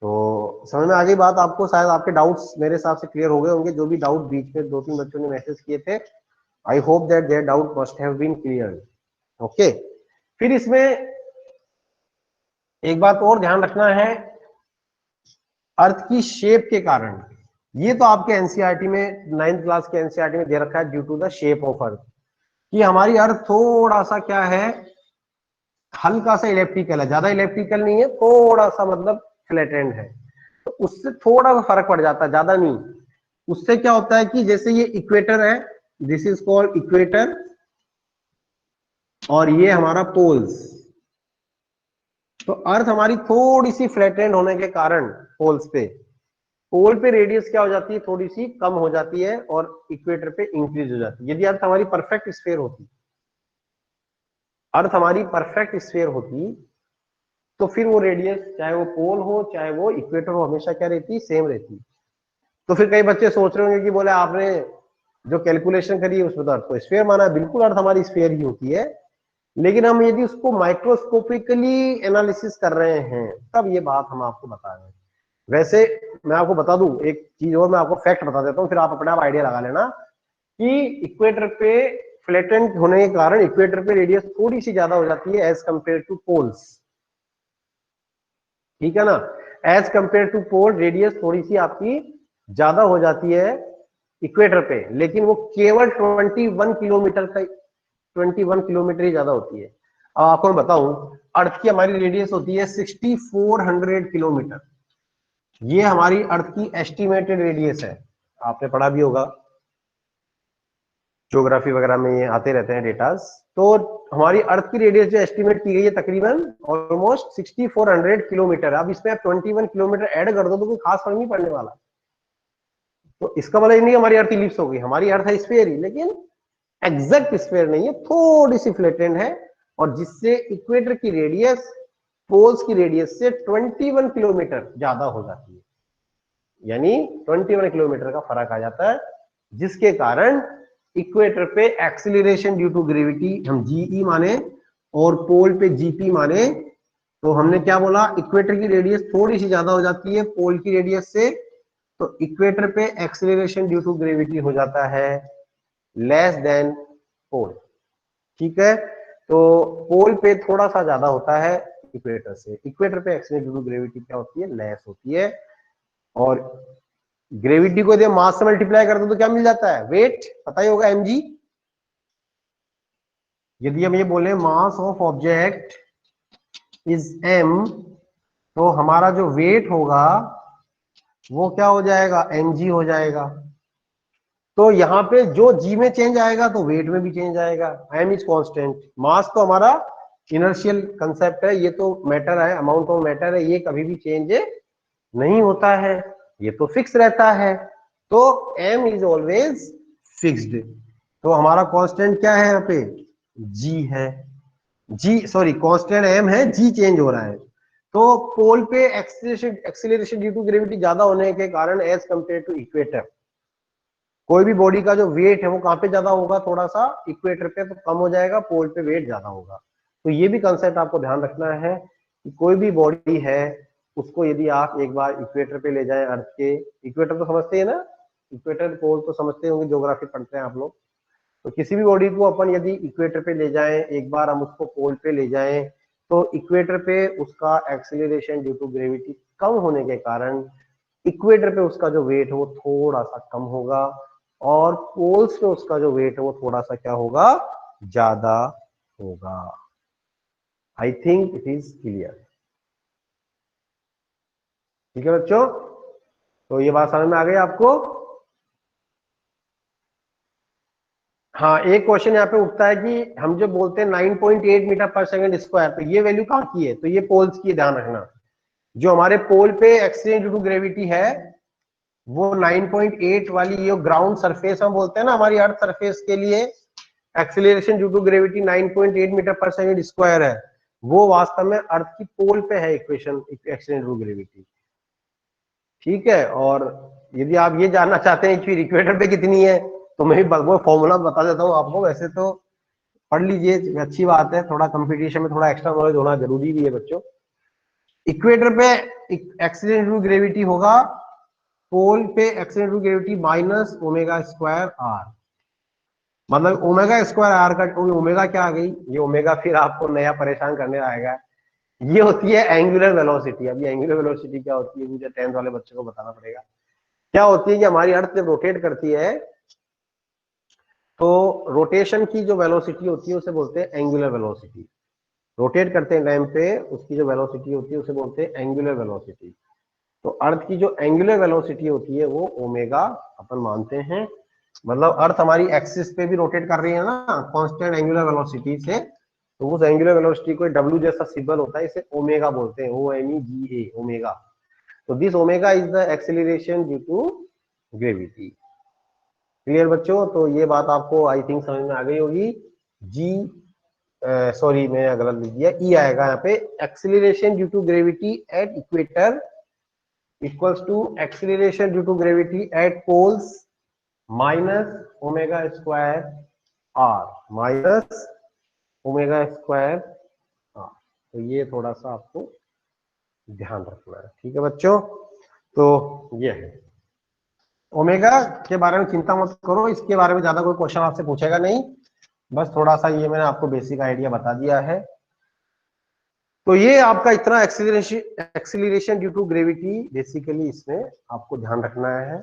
तो समझ में आ गई बात आपको, शायद आपके डाउट्स मेरे हिसाब से क्लियर हो गए होंगे, जो भी डाउट बीच में 2-3 बच्चों ने मैसेज किए थे, I hope that their doubt must have been clear. Okay, फिर इसमें एक बात और ध्यान रखना है, अर्थ की शेप के कारण, ये तो आपके एनसीईआरटी में 9th क्लास के एनसीईआरटी में दे रखा है, due to the shape of earth, कि हमारी अर्थ थोड़ा सा क्या है, हल्का सा इलेप्टिकल है, ज्यादा इलेप्टिकल नहीं है, थोड़ा सा मतलब फ्लैटेंड है, तो उससे थोड़ा सा फर्क पड़ जाता है, ज्यादा नहीं। उससे क्या होता है कि जैसे ये इक्वेटर है, दिस इज कॉल्ड इक्वेटर, और ये हमारा पोल्स, तो अर्थ हमारी थोड़ी सी फ्लैटेंड होने के कारण पोल्स पे, पोल पे रेडियस क्या हो जाती है, थोड़ी सी कम हो जाती है, और इक्वेटर पे इंक्रीज हो जाती है। यदि अर्थ हमारी परफेक्ट स्फीयर होती, अर्थ हमारी परफेक्ट स्फीयर होती, तो फिर वो रेडियस चाहे वो पोल हो चाहे वो इक्वेटर हो, हमेशा क्या रहती, सेम रहती। तो फिर कई बच्चे सोच रहे होंगे कि बोले आपने जो कैलकुलेशन करी है उसमें तो अर्थ को स्फीयर माना है, बिल्कुल अर्थ हमारी स्फीयर ही होती है, लेकिन हम यदि उसको माइक्रोस्कोपिकली एनालिसिस कर रहे हैं तब ये बात हम आपको बता रहे हैं। वैसे मैं आपको बता दूं एक चीज और, मैं आपको फैक्ट बता देता हूं, फिर आप अपने आप आइडिया लगा लेना कि इक्वेटर पे फ्लैटेंड होने के कारण इक्वेटर पे रेडियस थोड़ी सी ज्यादा हो जाती है एज कंपेयर टू पोल्स, ठीक है ना। As compare to pole radius थोड़ी सी आपकी ज्यादा हो जाती है इक्वेटर पे, लेकिन वो केवल 21 किलोमीटर का, 21 किलोमीटर ही ज्यादा होती है। अब आपको मैं बताऊं, अर्थ की हमारी रेडियस होती है 6400 किलोमीटर। ये हमारी अर्थ की एस्टिमेटेड रेडियस है, आपने पढ़ा भी होगा ज्योग्राफी वगैरह में, ये आते रहते हैं डेटास। तो हमारी अर्थ की रेडियस जो एस्टिमेट की गई है तकरीबन ऑलमोस्ट 6400 किलोमीटर। अब इसमें आप 21 किलोमीटर ऐड कर दो तो कोई खास फर्क नहीं पड़ने वाला। तो इसका मतलब नहीं हमारी अर्थ इलिप्स हो गई, हमारी अर्थ है स्फीयर ही, लेकिन एग्जैक्ट स्फीयर नहीं है, थोड़ी सी फ्लैटेंड है, और जिससे इक्वेटर की रेडियस पोल्स की रेडियस से 21 किलोमीटर ज्यादा हो जाती है, यानी 21 किलोमीटर का फर्क आ जाता है, जिसके कारण इक्वेटर पे एक्सीलरेशन ड्यू टू ग्रेविटी हम जीई माने और पोल पे जीपी माने। तो हमने क्या बोला, इक्वेटर की रेडियस थोड़ी सी ज्यादा हो जाती है पोल की रेडियस से, तो इक्वेटर पे एक्सीलरेशन ड्यू टू ग्रेविटी हो जाता है लेस देन पोल, ठीक है। तो पोल पे थोड़ा सा ज्यादा होता है इक्वेटर से, इक्वेटर पे एक्सीलरेशन ड्यू टू ग्रेविटी क्या होती है, लेस होती है। और ग्रेविटी को यदि मास से मल्टीप्लाई कर दो तो क्या मिल जाता है, वेट, पता ही होगा mg। यदि हम ये बोले मास ऑफ ऑब्जेक्ट इज m, तो हमारा जो वेट होगा वो क्या हो जाएगा, mg हो जाएगा। तो यहाँ पे जो g में चेंज आएगा तो वेट में भी चेंज आएगा, m इज कांस्टेंट। मास तो हमारा इनर्शियल कंसेप्ट है, ये तो मैटर है, अमाउंट ऑफ मैटर है, ये कभी भी चेंज नहीं होता है, ये तो फिक्स रहता है। तो m इज ऑलवेज फिक्स्ड। तो हमारा कांस्टेंट क्या है यहाँ पे, g है, g सॉरी कांस्टेंट m है, g चेंज हो रहा है। तो पोल पे एक्सीलरेशन ड्यू टू ग्रेविटी ज्यादा होने के कारण एज कंपेयर टू इक्वेटर, कोई भी बॉडी का जो वेट है वो कहां पे ज्यादा होगा, थोड़ा सा इक्वेटर पे तो कम हो जाएगा, पोल पे वेट ज्यादा होगा। तो ये भी कंसेप्ट आपको ध्यान रखना है कि कोई भी बॉडी है उसको यदि आप एक बार इक्वेटर पे ले जाएं, अर्थ के इक्वेटर तो समझते हैं ना, इक्वेटर पोल तो समझते होंगे, ज्योग्राफी पढ़ते हैं आप लोग। तो किसी भी बॉडी को अपन यदि इक्वेटर पे ले जाएं, एक बार हम उसको पोल पे ले जाएं, तो इक्वेटर पे उसका एक्सीलरेशन ड्यू टू ग्रेविटी कम होने के कारण इक्वेटर पे उसका जो वेट है वो थोड़ा सा कम होगा, और पोल्स पे उसका जो वेट है वो थोड़ा सा क्या होगा, ज्यादा होगा। I think it is clear, ठीक है बच्चों। तो ये बात समझ में आ गई आपको। हाँ, एक क्वेश्चन यहाँ पे उठता है कि हम जो बोलते हैं 9.8 मीटर पर सेकंड स्क्वायर, तो ये वैल्यू कहाँ की है, तो ये पोल्स की, ध्यान रखना। जो हमारे पोल पे एक्सीलरेशन ड्यू टू ग्रेविटी है वो 9.8 वाली, ये ग्राउंड सरफेस हम बोलते हैं ना हमारी अर्थ सरफेस के लिए, acceleration due to gravity 9.8 metre पर सेकंड स्क्वायर है, वो वास्तव में अर्थ की पोल पे है equation, acceleration due to gravity, ठीक है। और यदि आप ये जानना चाहते हैं कि इक्वेटर पे कितनी है, तो मैं वो फॉर्मूला बता देता हूँ आपको। वैसे तो पढ़ लीजिए, अच्छी बात है, थोड़ा कंपटीशन में थोड़ा एक्स्ट्रा नॉलेज होना जरूरी भी है बच्चों। इक्वेटर पे एक्सीलरेशन ड्यू टू ग्रेविटी होगा, पोल पे acceleration due to gravity minus omega square R, मतलब ओमेगा स्क्वायर आर का, ओमेगा क्या आ गई, ये ओमेगा फिर आपको नया परेशान करने आएगा, ये होती है एंगुलर वेलोसिटी। अभी एंगुलर वेलोसिटी क्या होती है मुझे 10th वाले बच्चों को बताना पड़ेगा। क्या होती है कि हमारी अर्थ जब रोटेट करती है तो रोटेशन की जो वेलोसिटी होती है उसे बोलते हैं एंगुलर वेलोसिटी। रोटेट करते हैं टाइम पे उसकी जो वेलोसिटी होती है उसे बोलते हैं एंगुलर वेलोसिटी। तो अर्थ की जो एंगुलर वेलोसिटी होती है वो ओमेगा अपन मानते हैं, मतलब अर्थ हमारी एक्सिस पे भी रोटेट कर रही है ना कांस्टेंट एंगुलर वेलोसिटी से, तो उस एंगुलर वेलोसिटी को डब्ल्यू जैसा सिंबल होता है, इसे ओमेगा बोलते हैं, OMEGA, ओमेगा। तो this omega is the acceleration due to gravity. Clear बच्चों, तो ये बात आपको आई थिंक समझ में आ गई होगी। जी सॉरी मैंने गलत लिख दिया, ई आएगा यहाँ पे, acceleration due to gravity at equator equals to acceleration due to gravity at poles minus omega square R, minus omega square R. तो ये थोड़ा सा आपको ध्यान रखना है, ठीक है बच्चों। तो ये है ओमेगा के बारे में, चिंता मत करो, इसके बारे में ज्यादा कोई क्वेश्चन आपसे पूछेगा नहीं। बस थोड़ा सा ये मैंने आपको बेसिक आइडिया बता दिया है। तो ये आपका इतना acceleration due to gravity basically इसमें आपको ध्यान रखना है।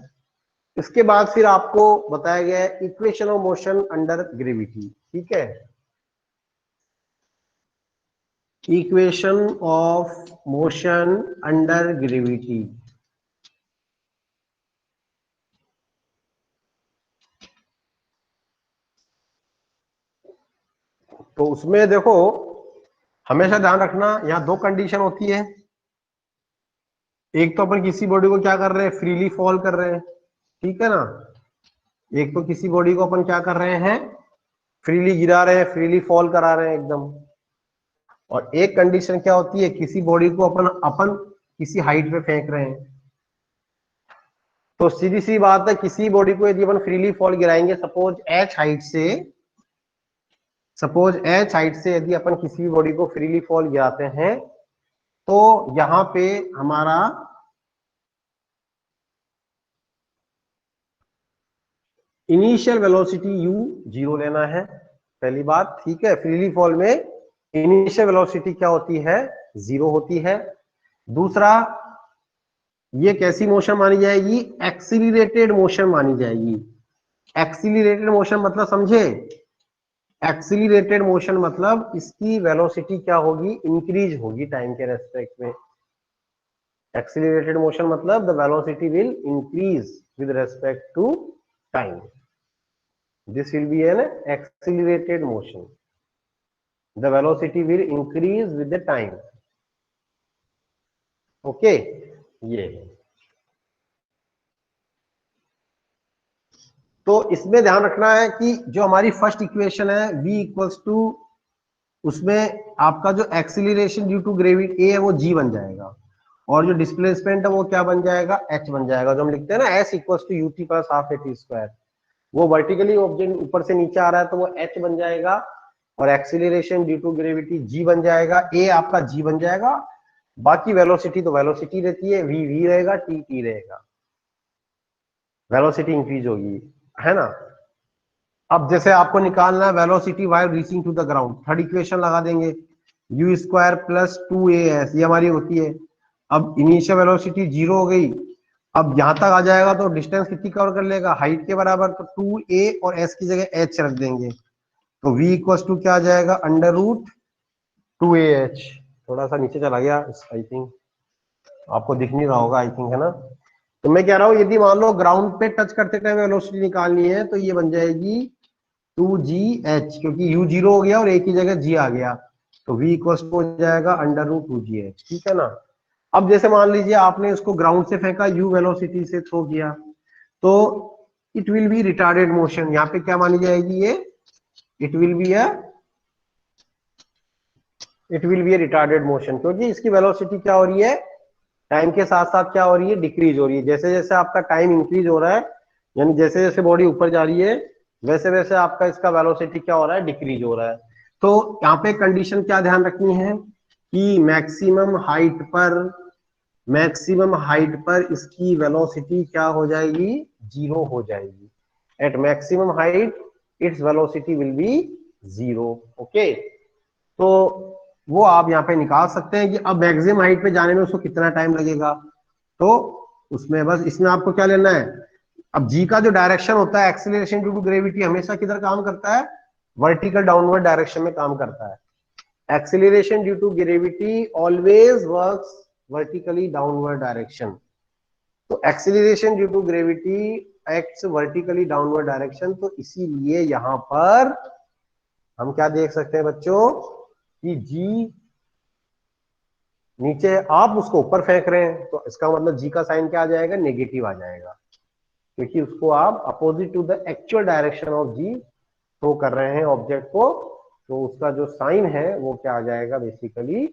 इसके बाद फिर आपको बताया गया है equation of motion under gravity, ठीक है। Equation of motion under gravity, तो उसमें देखो हमेशा ध्यान रखना यहाँ दो कंडीशन होती है। एक तो अपन किसी बॉडी को क्या कर रहे हैं, फ्रीली फॉल कर रहे हैं, ठीक है ना। एक तो किसी बॉडी को अपन क्या कर रहे हैं, फ्रीली गिरा रहे हैं, फ्रीली फॉल करा रहे हैं एकदम। और एक कंडीशन क्या होती है, किसी बॉडी को अपन अपन किसी हाइट पे फेंक रहे हैं। तो सीधी सी बात है, किसी बॉडी को यदि अपन फ्रीली फॉल गिराएंगे, सपोज एच हाइट से यदि अपन किसी भी बॉडी को फ्रीली फॉल गिराते हैं, तो यहां पे हमारा इनिशियल वेलोसिटी u 0 लेना है, पहली बात, ठीक है। फ्रीली फॉल में इनिशियल वेलोसिटी क्या होती है, 0 होती है। दूसरा, ये कैसी मोशन मानी जाएगी, एक्सीलरेटेड मोशन मानी जाएगी। एक्सीलरेटेड मोशन मतलब समझे, एक्सीलरेटेड मोशन मतलब इसकी वेलोसिटी क्या होगी, इंक्रीज होगी टाइम के रेस्पेक्ट में। एक्सीलरेटेड मोशन मतलब the velocity will increase with respect to time, this will be an accelerated motion, the velocity will increase with the time, okay। ये तो इसमें ध्यान रखना है कि जो हमारी फर्स्ट इक्वेशन है v इक्वल्स टू, उसमें आपका जो acceleration due to gravity a है वो g बन जाएगा, और जो डिस्प्लेसमेंट है वो क्या बन जाएगा, h बन जाएगा। जो हम लिखते हैं ना s equals to ut plus half at square, वो वर्टिकली ऑब्जेक्ट ऊपर से नीचे आ रहा है तो वो h बन जाएगा, और acceleration due to gravity g बन जाएगा, a आपका g बन जाएगा। बाकी वेलोसिटी तो वेलोसिटी रहती है, v v रहेगा, t t रहेगा, वेलोसिटी इंक्रीज होगी, है ना। अब जैसे आपको निकालना है velocity while reaching to the ground, third equation लगा देंगे, u स्क्वायर प्लस 2as, ये हमारी होती है। अब इनिशियल वेलोसिटी 0 हो गई, अब यहां तक आ जाएगा तो डिस्टेंस कितनी कवर कर लेगा, हाइट के बराबर, तो 2a और s की जगह h रख देंगे, तो v इक्वल टू क्या आ जाएगा, अंडर रूट 2ah। थोड़ा सा नीचे चला गया, आई थिंक आपको दिख नहीं रहा होगा, आई थिंक, है ना। तो मैं कह रहा हूं यदि मान लो ग्राउंड पे टच करते टाइम वेलोसिटी निकालनी है, तो ये बन जाएगी 2gh, क्योंकि u 0 हो गया और a की जगह g आ गया, तो v इक्वल हो जाएगा अंडर रूट 2gh, ठीक है ना। अब जैसे मान लीजिए आपने उसको ग्राउंड से फेंका, u वेलोसिटी से थ्रो किया, तो it will be retarded motion, यहाँ पे क्या मानी जाएगी ये, it will be A retarded motion, क्योंकि इसकी वेलोसिटी क्या हो रही है, टाइम के साथ साथ क्या हो रही है, डिक्रीज हो रही है। जैसे जैसे आपका टाइम इंक्रीज हो रहा है, यानी जैसे जैसे बॉडी ऊपर जा रही है, वैसे वैसे आपका इसका वेलोसिटी क्या हो रहा है, डिक्रीज हो रहा है। तो यहाँ पे कंडीशन क्या ध्यान रखनी है कि मैक्सिमम हाइट पर इसकी वेलोसिटी क्या हो जाएगी, 0 हो जाएगी। At maximum height its velocity will be 0, okay. तो वो आप यहाँ पे निकाल सकते हैं कि अब मैक्सिमम हाइट पे जाने में उसको कितना टाइम लगेगा। तो उसमें बस इसमें आपको क्या लेना है, अब जी का जो डायरेक्शन होता है एक्सीलरेशन ड्यू टू ग्रेविटी, हमेशा किधर काम करता है, वर्टिकल डाउनवर्ड डायरेक्शन में काम करता है। Acceleration due to gravity always works vertically downward direction, तो acceleration due to gravity acts vertically downward direction. तो इसीलिए यहां पर हम क्या देख सकते हैं बच्चों कि जी नीचे, आप उसको ऊपर फेंक रहे हैं, तो इसका मतलब जी का साइन क्या आ जाएगा, नेगेटिव आ जाएगा, क्योंकि उसको आप opposite to the actual direction of G throw कर रहे हैं ऑब्जेक्ट को, तो उसका जो साइन है वो क्या आ जाएगा, बेसिकली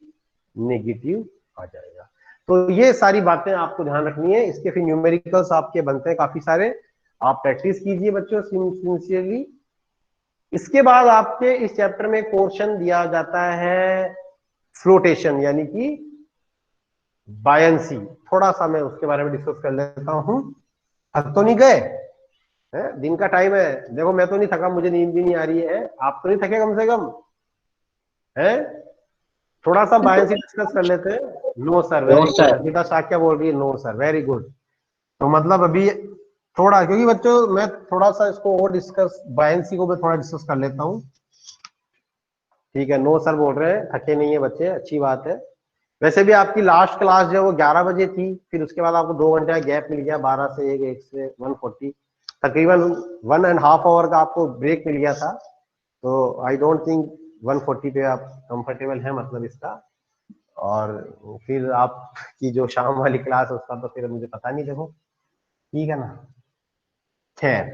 नेगेटिव आ जाएगा। तो ये सारी बातें आपको ध्यान रखनी है। इसके फिर न्यूमेरिकल्स आपके बनते हैं काफी सारे, आप प्रैक्टिस कीजिए बच्चों सिंसियरली। इसके बाद आपके इस चैप्टर में पोर्शन दिया जाता है फ्लोटेशन, यानी कि बायंसी। थोड़ा सा मैं उसके बारे में डिस्कस कर लेता हूं, थक तो नहीं गए, है, दिन का टाइम है। देखो मैं तो नहीं थका, मुझे नींद भी नहीं आ रही है, आप तो नहीं थके कम से कम? है, थोड़ा सा बायंसी डिस्कस कर लेते हैं। No sir, no very good. Sir. Arpita Shakya बोल रही है नो सर, वेरी गुड। तो मतलब अभी थोड़ा, क्योंकि बच्चों मैं थोड़ा सा इसको और डिस्कस, बायंसी को मैं थोड़ा डिस्कस कर लेता हूँ। ठीक है, नो सर बोल रहे हैं, थके नहीं है बच्चे, अच्छी बात है। वैसे भी आपकी लास्ट क्लास जो है वो 11 बजे थी, फिर उसके बाद आपको 2 घंटे का गैप मिल गया, 12 से 1, 1 से 1:40, तकरीबन 1.5 आवर का आपको ब्रेक मिल गया था। तो आई डोंट थिंक 1:40 पे आप कंफर्टेबल हैं, मतलब इसका। और फिर आपकी जो शाम वाली क्लास है उसका तो फिर मुझे पता नहीं, देखो ठीक है ना। खैर,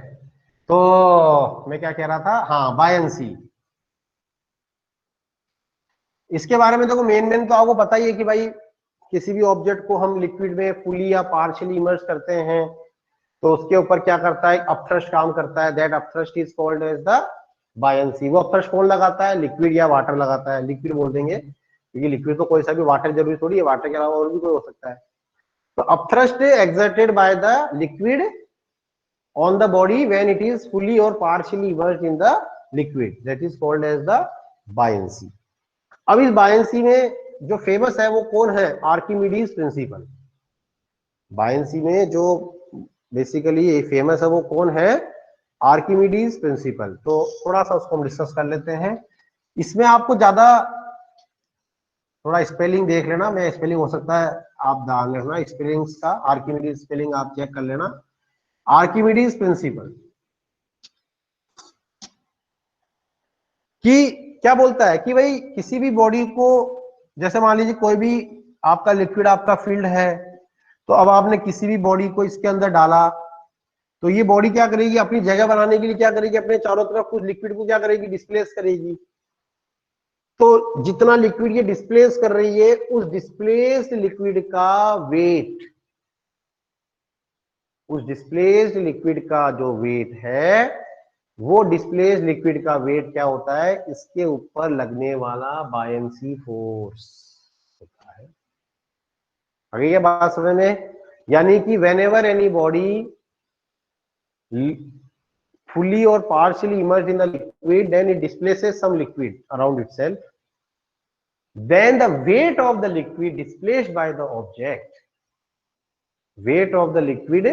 तो मैं क्या कह रहा था, हाँ बायंसी, इसके बारे में देखो मेन मेन तो आपको पता ही है कि भाई किसी भी ऑब्जेक्ट को हम लिक्विड में फुली या पार्शियली इमर्स करते हैं तो उसके ऊपर क्या करता है, अपथ्रस्ट काम करता है। That upthrust is called as the buoyancy. वो अपथ्रस्ट कौन लगाता है, लिक्विड या वाटर लगाता है, लिक्विड बोल देंगे क्योंकि लिक्विड तो कोई सा भी, वाटर जरूरी थोड़ी है, वाटर के अलावा और भी कोई हो सकता है। तो upthrust exerted by the liquid on the body when it is fully or partially immersed in the liquid, that is called as the buoyancy। अब इस बायंसी में जो फेमस है वो कौन है, आर्किमिडीज प्रिंसिपल। बायंसी में जो बेसिकली फेमस है वो कौन है, आर्किमिडीज प्रिंसिपल। तो थोड़ा सा उसको हम डिस्कस कर लेते हैं। इसमें आपको ज्यादा थोड़ा स्पेलिंग देख लेना, मैं स्पेलिंग हो सकता है आप ध्यान रखना स्पेलिंग्स का, आर्किमिडीज स्पेलिंग आप चेक कर लेना। आर्किमिडीज प्रिंसिपल कि क्या बोलता है कि भाई किसी भी बॉडी को, जैसे मान लीजिए कोई भी आपका लिक्विड आपका फील्ड है, तो अब आपने किसी भी बॉडी को इसके अंदर डाला, तो ये बॉडी क्या करेगी, अपनी जगह बनाने के लिए क्या करेगी, अपने चारों तरफ कुछ लिक्विड को क्या करेगी, डिस्प्लेस करेगी। तो जितना लिक्विड ये डिस्प्लेस कर रही है, उस डिस्प्लेस्ड लिक्विड का वेट, उस डिस्प्लेस्ड लिक्विड का जो वेट है, वो डिस्प्लेस्ड लिक्विड का वेट क्या होता है, इसके ऊपर लगने वाला बायंसी फोर्स होता है। अगर ये बात समझ में, यानी कि when ever any body fully or partially immersed in the liquid, then it displaces some liquid around itself. Then the weight of the liquid displaced by the object, weight of the liquid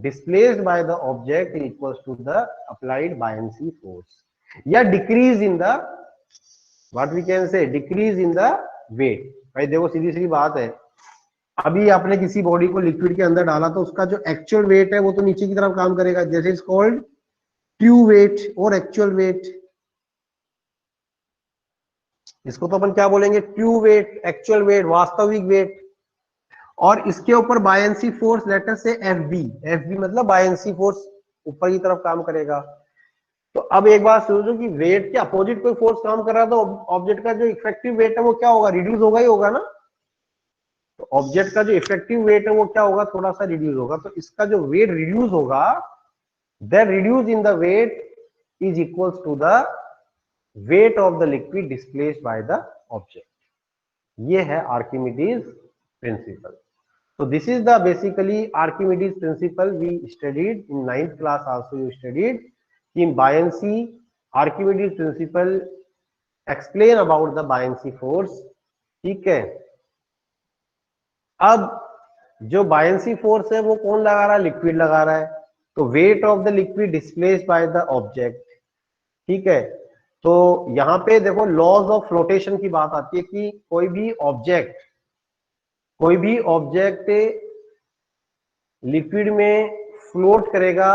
displaced by the object is equals to the applied buoyancy force, या decrease in the, what we can say, decrease in the weight। भाई देखो सीधी सीधी बात है, अभी आपने किसी body को liquid के अंदर डाला तो उसका जो एक्चुअल वेट है वो तो नीचे की तरफ काम करेगा, जैसे इज कॉल्ड ट्रू वेट और एक्चुअल वेट। इसको तो अपन क्या बोलेंगे, ट्रू वेट, एक्चुअल वेट, वास्तविक वेट। और इसके ऊपर बायंसी फोर्स लेटर से एफ बी, एफ बी मतलब बायंसी फोर्स ऊपर की तरफ काम करेगा। तो अब एक बात सोचो कि वेट के अपोजिट कोई फोर्स काम कर रहा है तो ऑब्जेक्ट का जो इफेक्टिव वेट है वो क्या होगा, रिड्यूस होगा ही होगा ना। तो ऑब्जेक्ट का जो इफेक्टिव वेट है वो क्या होगा, थोड़ा सा रिड्यूस होगा। तो इसका जो वेट रिड्यूस होगा, that reduce in the weight is equals to the weight of the liquid displaced by the object। ये है Archimedes principal. So this is the basically Archimedes principle we studied in 9th class, also you studied in buoyancy। Archimedes principle explain about the buoyancy force। ठीक है, अब जो buoyancy force है वो कौन लगा रहा है, लिक्विड लगा रहा है। तो weight of the liquid displaced by the object। ठीक है, तो यहां पे देखो लॉज ऑफ फ्लोटेशन की बात आती है कि कोई भी ऑब्जेक्ट लिक्विड में फ्लोट करेगा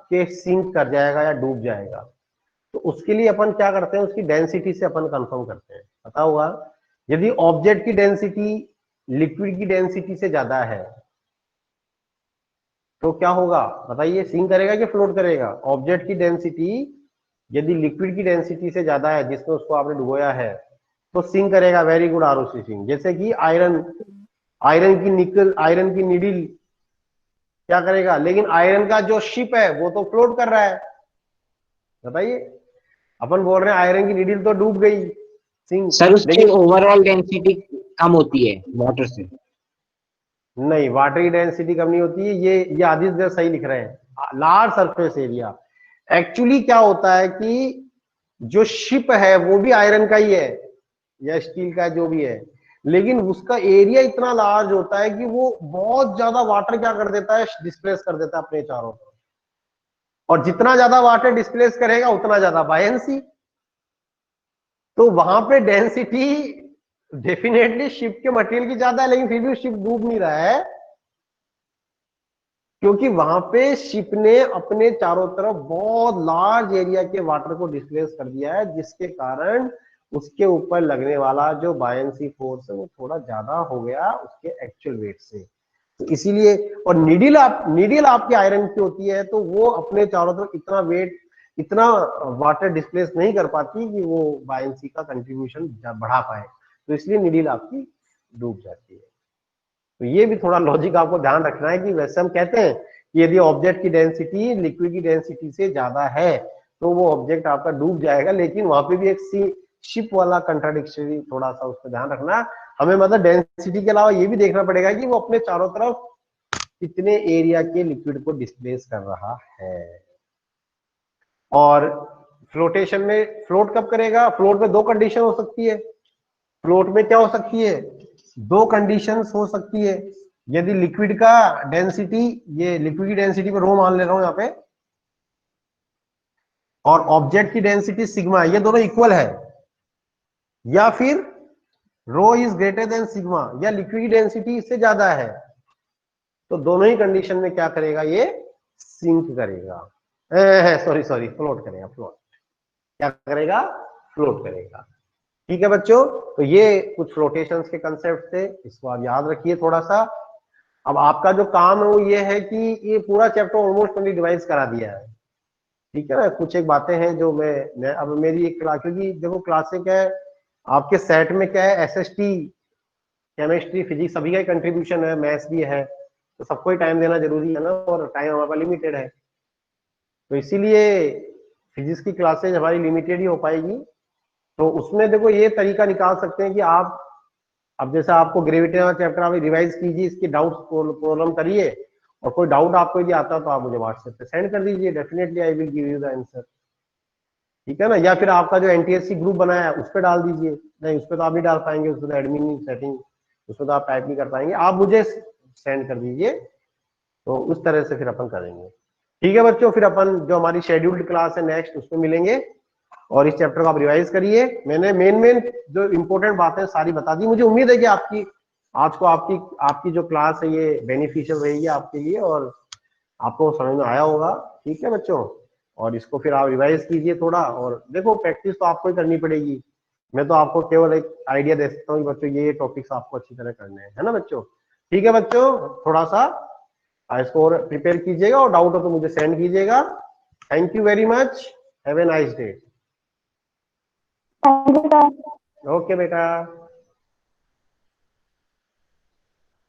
कि सिंक कर जाएगा या डूब जाएगा। तो उसके लिए अपन क्या करते हैं, उसकी डेंसिटी से अपन कंफर्म करते हैं। पता होगा, यदि ऑब्जेक्ट की डेंसिटी लिक्विड की डेंसिटी से ज्यादा है तो क्या होगा बताइए, सिंक करेगा कि फ्लोट करेगा। ऑब्जेक्ट की डेंसिटी यदि लिक्विड की डेंसिटी से ज्यादा है जिसमें उसको आपने डुबोया है तो सिंक करेगा। Very good Arushi Singh. जैसे कि आयरन की निकल, आयरन की नीडल क्या करेगा, लेकिन आयरन का जो शिप है वो तो फ्लोट कर रहा है। बताइए, अपन बोल रहे हैं आयरन की नीडल तो डूब गई, सिंह, सर उसकी लेकिन ओवरऑल डेंसिटी कम होती है वाटर से। नहीं, वाटर की डेंसिटी कम नहीं होती है। ये आदित्य सही लिख रहे हैं, लार्ज सरफेस एरिया। एक्चुअली क्या होता है कि जो शिप है वो भी आयरन का ही है या स्टील का जो भी है, लेकिन उसका एरिया इतना लार्ज होता है कि वो बहुत ज्यादा वाटर क्या कर देता है, डिस्प्लेस कर देता है अपने चारों तरफ। और जितना ज्यादा वाटर डिस्प्लेस करेगा उतना ज्यादा बायंसी। तो वहां पे डेंसिटी डेफिनेटली शिप के मटेरियल की ज्यादा है, लेकिन फिर भी शिप डूब नहीं रहा है, क्योंकि वहां पे शिप ने अपने चारों तरफ बहुत लार्ज एरिया के वाटर को डिस्प्लेस कर दिया है, जिसके कारण उसके ऊपर लगने वाला जो बायंसी फोर्स है वो थोड़ा ज्यादा हो गया उसके एक्चुअल वेट से। तो इसीलिए, और नीडल आपकी आयरन की होती है तो वो अपने चारों तरफ इतना वेट, इतना वाटर डिस्प्लेस नहीं कर पाती कि वो बायंसी का कंट्रीब्यूशन बढ़ा पाए, तो इसलिए नीडल आपकी डूब जाती है। तो ये भी थोड़ा लॉजिक आपको ध्यान रखना है कि वैसे हम कहते हैं कि यदि ऑब्जेक्ट की डेंसिटी लिक्विड की डेंसिटी से ज्यादा है तो वो ऑब्जेक्ट आपका डूब जाएगा, लेकिन वहां पे भी एक शिप वाला कंट्राडिक्शनरी थोड़ा सा उसको ध्यान रखना। हमें मतलब डेंसिटी के अलावा ये भी देखना पड़ेगा कि वो अपने चारों तरफ कितने एरिया के लिक्विड को डिस्प्लेस कर रहा है। और फ्लोटेशन में फ्लोट कब करेगा, फ्लोट में दो कंडीशन हो सकती है। फ्लोट में क्या हो सकती है, दो कंडीशंस हो सकती है। यदि लिक्विड का डेंसिटी, ये लिक्विड की डेंसिटी पे रो मान ले रहा हूं यहाँ पे, और ऑब्जेक्ट की डेंसिटी सिग्मा, ये दोनों इक्वल है, या फिर रो इज ग्रेटर देन सिग्मा, या लिक्विड की डेंसिटी इससे ज्यादा है, तो दोनों ही कंडीशन में क्या करेगा, ये सिंक करेगा, सॉरी सॉरी फ्लोट करेगा, फ्लोट क्या करेगा, फ्लोट करेगा। ठीक है बच्चों, तो ये कुछ फ्लोटेशंस के कंसेप्ट थे, इसको आप याद रखिए थोड़ा सा। अब आपका जो काम है वो ये है कि ये पूरा चैप्टर ऑलमोस्ट मैंने डिवाइस करा दिया है, ठीक है ना। कुछ एक बातें हैं जो मैं अब मेरी एक क्लास, क्योंकि देखो क्लासें क्या है आपके सेट में, क्या है एसएसटी, केमिस्ट्री, फिजिक्स सभी का कंट्रीब्यूशन है, मैथ्स भी है, तो सबको ही टाइम देना जरूरी है ना, और टाइम हमारे पास लिमिटेड है, तो इसीलिए फिजिक्स की क्लासेज हमारी लिमिटेड ही हो पाएगी। तो उसमें देखो ये तरीका निकाल सकते हैं कि आप, अब जैसे आपको ग्रेविटी वाला चैप्टर आप रिवाइज कीजिए, इसकी डाउट प्रॉब्लम करिए, और कोई डाउट आपको यदि आता है तो आप मुझे व्हाट्सएप पे सेंड कर दीजिए, definitely I will give you the answer, ठीक है ना। या फिर आपका जो एनटीएससी ग्रुप बनाया है उस पर डाल दीजिए, नहीं उस पर तो आप नहीं डाल पाएंगे, उसमें तो एडमिन सेटिंग, उसमें तो आप टाइप नहीं कर पाएंगे, आप मुझे सेंड कर दीजिए, तो उस तरह से फिर अपन करेंगे। ठीक है बच्चों, फिर अपन जो हमारी शेड्यूल्ड क्लास है नेक्स्ट उसमें मिलेंगे, और इस चैप्टर को आप रिवाइज करिए। मैंने मेन जो इंपॉर्टेंट बातें सारी बता दी, मुझे उम्मीद है कि आपकी आज को आपकी जो क्लास है ये बेनिफिशियल रहेगी आपके लिए, और आपको समझ में आया होगा। ठीक है बच्चों, और इसको फिर आप रिवाइज कीजिए थोड़ा, और देखो प्रैक्टिस तो आपको ही करनी पड़ेगी, मैं तो आपको केवल एक आइडिया दे सकता हूँ कि बच्चों ये टॉपिक्स आपको अच्छी तरह करने हैं, है ना बच्चों। ठीक है बच्चों, थोड़ा सा इसको और प्रिपेयर कीजिएगा, और डाउट हो तो मुझे सेंड कीजिएगा। Thank you very much, have a nice day. Okay बेटा।